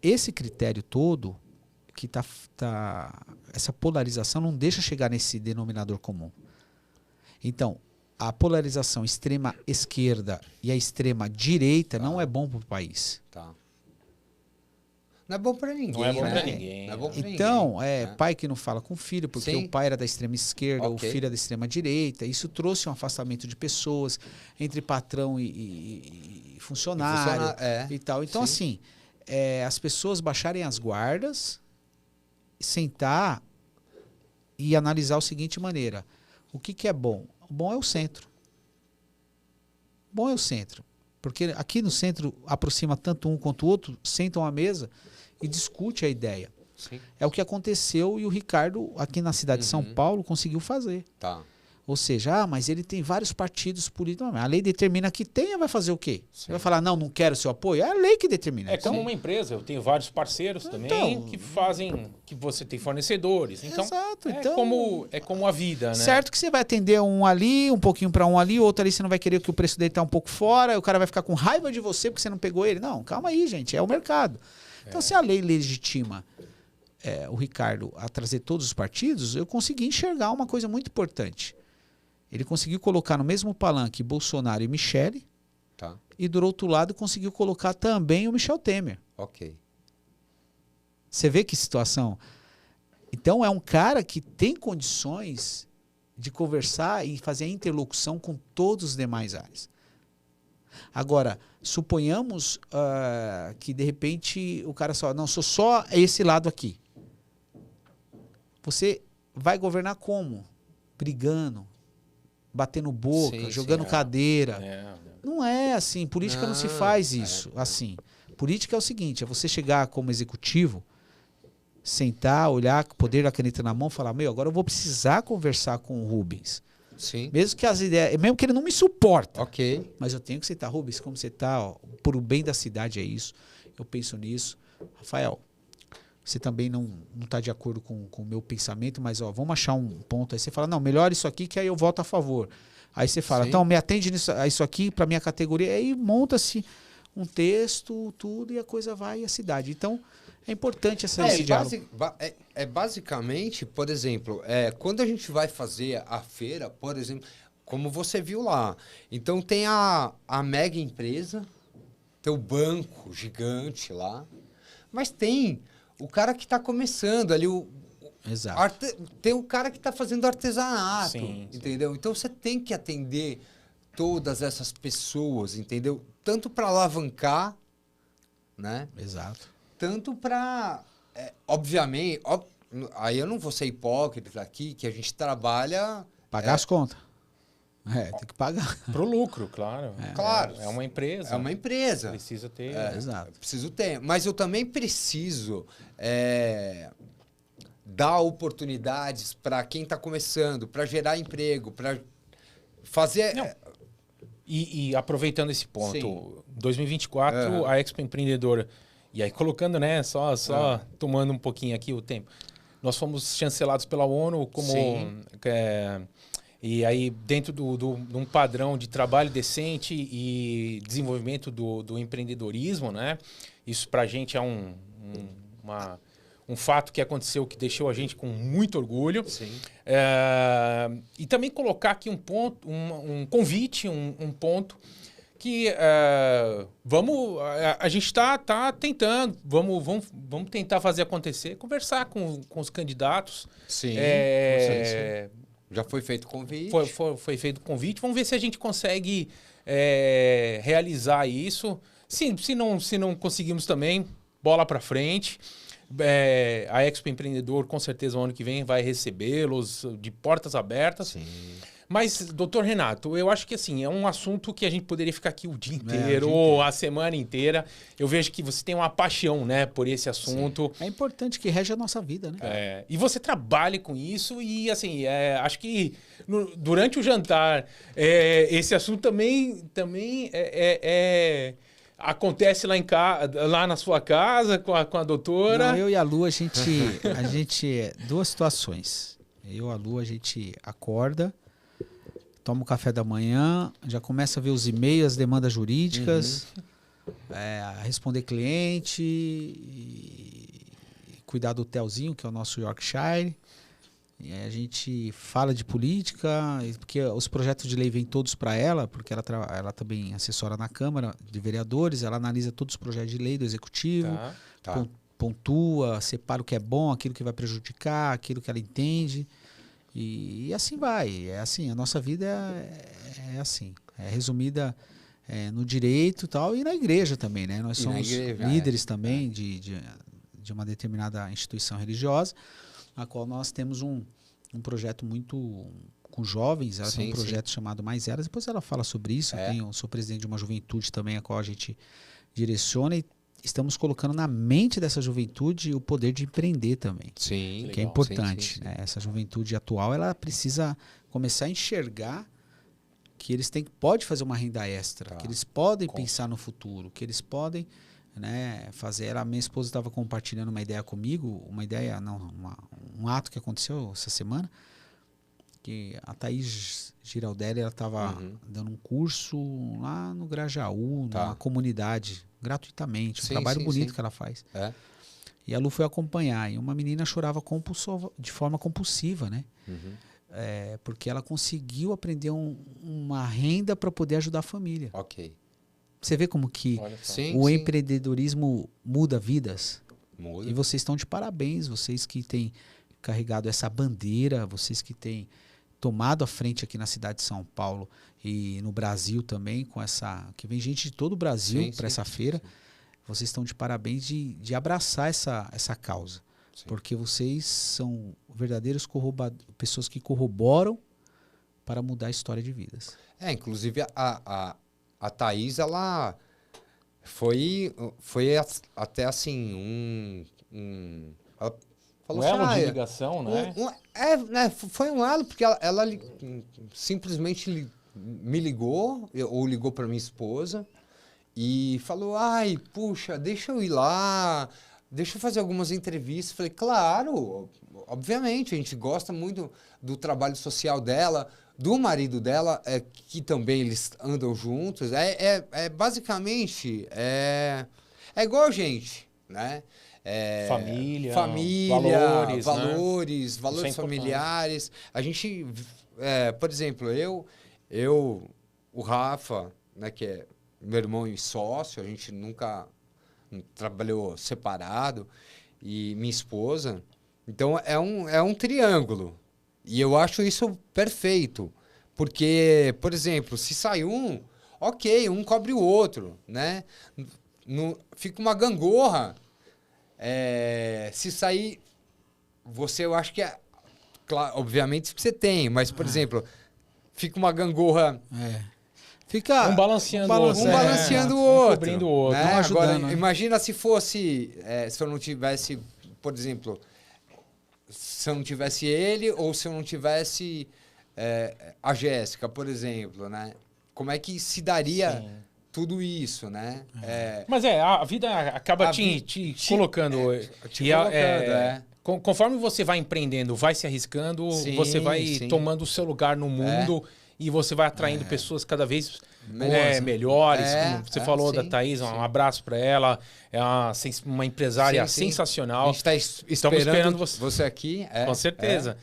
esse critério todo, que essa polarização não deixa chegar nesse denominador comum. Então, a polarização extrema esquerda e a extrema direita não é bom para o país. Não é bom para ninguém. Não é bom para ninguém. Então, pai que não fala com o filho, porque o pai era da extrema esquerda, o filho é da extrema direita. Isso trouxe um afastamento de pessoas entre patrão e funcionário e tal. Então, assim, as pessoas baixarem as guardas, sentar e analisar da seguinte maneira. O que é bom? O bom é o centro. Bom é o centro. Porque aqui no centro aproxima tanto um quanto o outro, sentam à mesa e discute a ideia. Sim. É o que aconteceu e o Ricardo, aqui na cidade de São Paulo, conseguiu fazer. Ou seja, mas ele tem vários partidos políticos. A lei determina que tenha, vai fazer o quê? Você vai falar, não quero seu apoio? É a lei que determina. É como uma empresa, eu tenho vários parceiros também que fazem, que você tem fornecedores. Então, exato. É como a vida, né? Certo que você vai atender um ali, um pouquinho para um ali, outro ali você não vai querer que o preço dele tá um pouco fora, o cara vai ficar com raiva de você porque você não pegou ele. Não, calma aí, gente, é o mercado. Então, se a lei legitima o Ricardo a trazer todos os partidos, eu consegui enxergar uma coisa muito importante. Ele conseguiu colocar no mesmo palanque Bolsonaro e Michele, Tá. e do outro lado conseguiu colocar também o Michel Temer. Ok. Você vê que situação? Então é um cara que tem condições de conversar e fazer a interlocução com todos os demais áreas. Agora, suponhamos que de repente o cara só, não, sou só esse lado aqui. Você vai governar como? Brigando, batendo boca, Sim, jogando sim, cadeira. Não é assim, política não se faz isso assim. Política é o seguinte, é você chegar como executivo, sentar, olhar, poder da caneta na mão, falar, agora eu vou precisar conversar com o Rubens. Sim. Mesmo que as ideias, mesmo que ele não me suporta. Ok. Mas eu tenho que sentar, Rubens, como você está, por o bem da cidade é isso. Eu penso nisso. Rafael, você também não está de acordo com o meu pensamento, mas vamos achar um ponto. Aí você fala, não, melhor isso aqui que aí eu voto a favor. Aí você fala, então me atende a isso aqui para minha categoria. Aí monta-se um texto, tudo, e a coisa vai à cidade. Então, é importante esse diálogo. Basicamente, por exemplo, quando a gente vai fazer a feira, por exemplo, como você viu lá, então tem a mega empresa, tem o banco gigante lá, mas tem o cara que está começando ali, Exato. tem o cara que está fazendo artesanato, Sim, entendeu? Então você tem que atender todas essas pessoas, entendeu? Tanto para alavancar, né? Exato. Tanto para, obviamente, aí eu não vou ser hipócrita aqui, que a gente trabalha... Pagar as contas. Tem que pagar. Pro lucro, claro. Claro. É uma empresa. É uma empresa. Precisa ter. Exato. Preciso ter. Mas eu também preciso dar oportunidades para quem está começando, para gerar emprego, para fazer... E aproveitando esse ponto, Sim. 2024, a Expo Empreendedora, e aí colocando, né, só tomando um pouquinho aqui o tempo, nós fomos chancelados pela ONU como... e aí, dentro de um padrão de trabalho decente e desenvolvimento do empreendedorismo, né? Isso para a gente é um fato que aconteceu que deixou a gente com muito orgulho. Sim. E também colocar aqui um ponto, um convite, um ponto que a gente está tentando, vamos tentar fazer acontecer, conversar com os candidatos. Sim. Já foi feito o convite. Foi feito o convite. Vamos ver se a gente consegue realizar isso. Sim, se não conseguimos também, bola para frente. A Expo Empreendedor, com certeza, o ano que vem vai recebê-los de portas abertas. Sim. Mas, doutor Renato, eu acho que assim, é um assunto que a gente poderia ficar aqui o dia inteiro, ou a semana inteira. Eu vejo que você tem uma paixão, né, por esse assunto. Sim. É importante que rege a nossa vida, né? E você trabalha com isso e, assim, acho que durante o jantar, esse assunto também acontece lá na sua casa com a doutora. Não, eu e a Lu, a gente duas situações. Eu e a Lu, a gente acorda, toma o café da manhã, já começa a ver os e-mails, as demandas jurídicas, responder cliente, e cuidar do hotelzinho, que é o nosso Yorkshire. E aí a gente fala de política, porque os projetos de lei vêm todos para ela, porque ela também assessora na Câmara de Vereadores, ela analisa todos os projetos de lei do Executivo, pontua, separa o que é bom, aquilo que vai prejudicar, aquilo que ela entende. E assim vai. É assim, a nossa vida é assim. É resumida no direito e tal, e na igreja também, né? Nós somos líderes também de uma determinada instituição religiosa, na qual nós temos um projeto muito com jovens. Ela tem um projeto chamado Mais Eras. Depois ela fala sobre isso. Eu sou presidente de uma juventude também, a qual a gente direciona, e estamos colocando na mente dessa juventude o poder de empreender também. Sim. Que é importante. Sim. Essa juventude atual, ela precisa começar a enxergar que eles pode fazer uma renda extra, que eles podem pensar no futuro, que eles podem, né, fazer. A minha esposa estava compartilhando uma ideia comigo, um ato que aconteceu essa semana, que a Thaís Giraldelli, ela estava dando um curso lá no Grajaú, numa comunidade gratuitamente. Um Sim, trabalho sim, bonito sim. que ela faz. É. E a Lu foi acompanhar. E uma menina chorava de forma compulsiva, né? Porque ela conseguiu aprender uma renda para poder ajudar a família. Ok. Você vê como que Sim, o sim. empreendedorismo muda vidas? Muda. E vocês estão de parabéns, vocês que têm carregado essa bandeira, vocês que têm tomado a frente aqui na cidade de São Paulo e no Brasil também, com essa. Que vem gente de todo o Brasil para essa feira. Sim. Vocês estão de parabéns de abraçar essa causa. Sim. Porque vocês são verdadeiros pessoas que corroboram para mudar a história de vidas. Inclusive a Thaís, ela foi até assim, ela falou elo assim, de ligação, né? né? Foi um elo, porque ela simplesmente me ligou, ou ligou para minha esposa, e falou, ai, puxa, deixa eu ir lá, deixa eu fazer algumas entrevistas. Falei, claro, obviamente, a gente gosta muito do trabalho social dela, do marido dela, que também eles andam juntos. Basicamente, é igual a gente, né? Família, valores familiares. A gente, por exemplo, eu, o Rafa, né, que é meu irmão e sócio, a gente nunca trabalhou separado, e minha esposa. Então, é um triângulo. E eu acho isso perfeito. Porque, por exemplo, se sai ok, um cobre o outro, né? Fica uma gangorra. Se sair, eu acho que claro, obviamente que você tem, mas, por exemplo, fica uma gangorra. Fica um balanceando o outro. Um balanceando o outro. Cobrindo o outro. Né? Ajudando, agora, né? imagina se fosse, se eu não tivesse, por exemplo, se eu não tivesse ele ou se eu não tivesse a Jéssica, por exemplo, né? Como é que se daria tudo isso, né? Mas a vida acaba te colocando. Conforme você vai empreendendo, vai se arriscando, você vai tomando o seu lugar no mundo e você vai atraindo pessoas cada vez melhores. Como você falou da Thaís, um abraço para ela. É uma empresária sensacional. A gente está esperando você aqui. Com certeza.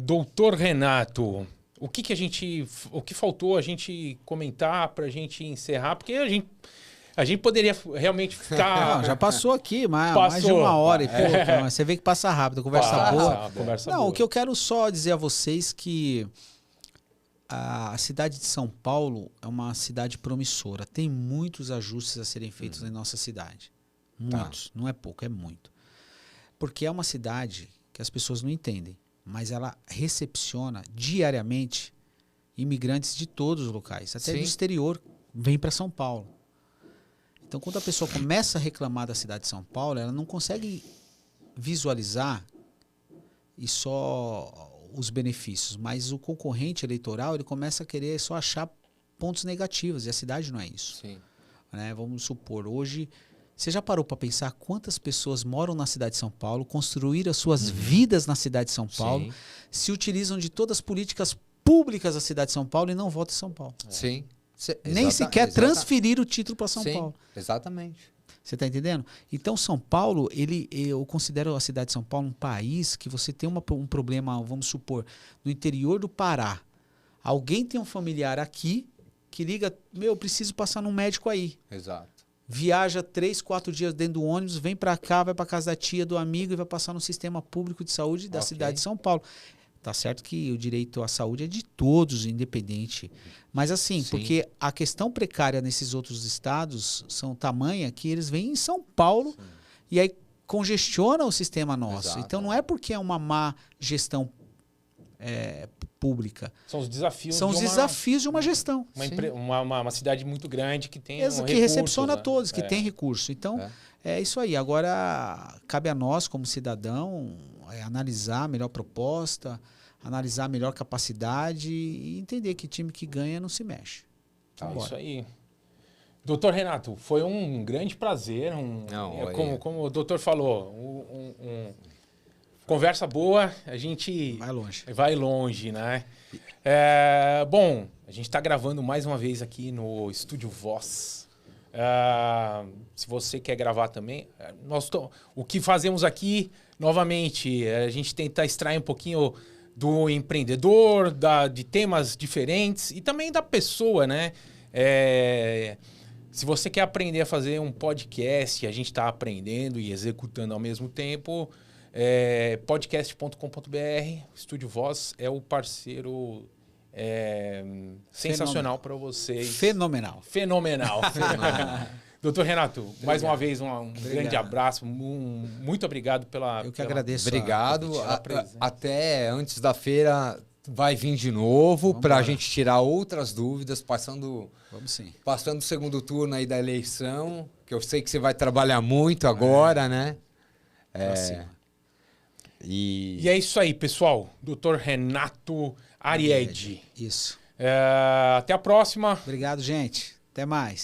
Doutor Renato, o que faltou a gente comentar para a gente encerrar? Porque a gente poderia realmente ficar... Não, já passou aqui, mais de uma hora e pouco. Você vê que passa rápido, conversa boa. Boa. O que eu quero só dizer a vocês que a cidade de São Paulo é uma cidade promissora. Tem muitos ajustes a serem feitos na nossa cidade. Muitos. Não é pouco, é muito. Porque é uma cidade que as pessoas não entendem, mas ela recepciona diariamente imigrantes de todos os locais, até do exterior, vem para São Paulo. Então, quando a pessoa começa a reclamar da cidade de São Paulo, ela não consegue visualizar e só os benefícios, mas o concorrente eleitoral ele começa a querer só achar pontos negativos, e a cidade não é isso. Sim. Né? Vamos supor, hoje, você já parou para pensar quantas pessoas moram na cidade de São Paulo, construíram as suas vidas na cidade de São Paulo, se utilizam de todas as políticas públicas da cidade de São Paulo e não votam em São Paulo. Sim. Nem sequer transferir o título para São Paulo. Exatamente. Você está entendendo? Então, São Paulo, eu considero a cidade de São Paulo um país que você tem um problema, vamos supor, no interior do Pará. Alguém tem um familiar aqui que liga, eu preciso passar num médico aí. Exato. Viaja 3, 4 dias dentro do ônibus, vem para cá, vai para casa da tia, do amigo e vai passar no sistema público de saúde da cidade de São Paulo. Tá certo que o direito à saúde é de todos, independente. Mas assim, porque a questão precária nesses outros estados são tamanha que eles vêm em São Paulo e aí congestiona o sistema nosso. Exato. Então não é porque é uma má gestão pública. São os desafios desafios de uma gestão. Uma cidade muito grande que tem que recepciona todos, que tem recurso. Então, é isso aí. Agora, cabe a nós, como cidadão, analisar a melhor proposta, analisar a melhor capacidade e entender que time que ganha não se mexe. É isso aí. Doutor Renato, foi um grande prazer. Como o doutor falou, conversa boa, a gente vai longe, né? Bom, a gente está gravando mais uma vez aqui no Estúdio Voz. Se você quer gravar também, o que fazemos aqui, novamente, a gente tenta extrair um pouquinho do empreendedor, de temas diferentes e também da pessoa, né? Se você quer aprender a fazer um podcast, a gente está aprendendo e executando ao mesmo tempo, podcast.com.br, Estúdio Voz é o parceiro sensacional para vocês. Fenomenal. Doutor Renato, mais uma vez um grande abraço. Muito obrigado pela... Eu que agradeço. Obrigado. Até antes da feira vai vir de novo para a gente tirar outras dúvidas, passando o segundo turno aí da eleição, que eu sei que você vai trabalhar muito agora, né? E é isso aí, pessoal. Doutor Renato Ariede. Isso. Até a próxima. Obrigado, gente. Até mais.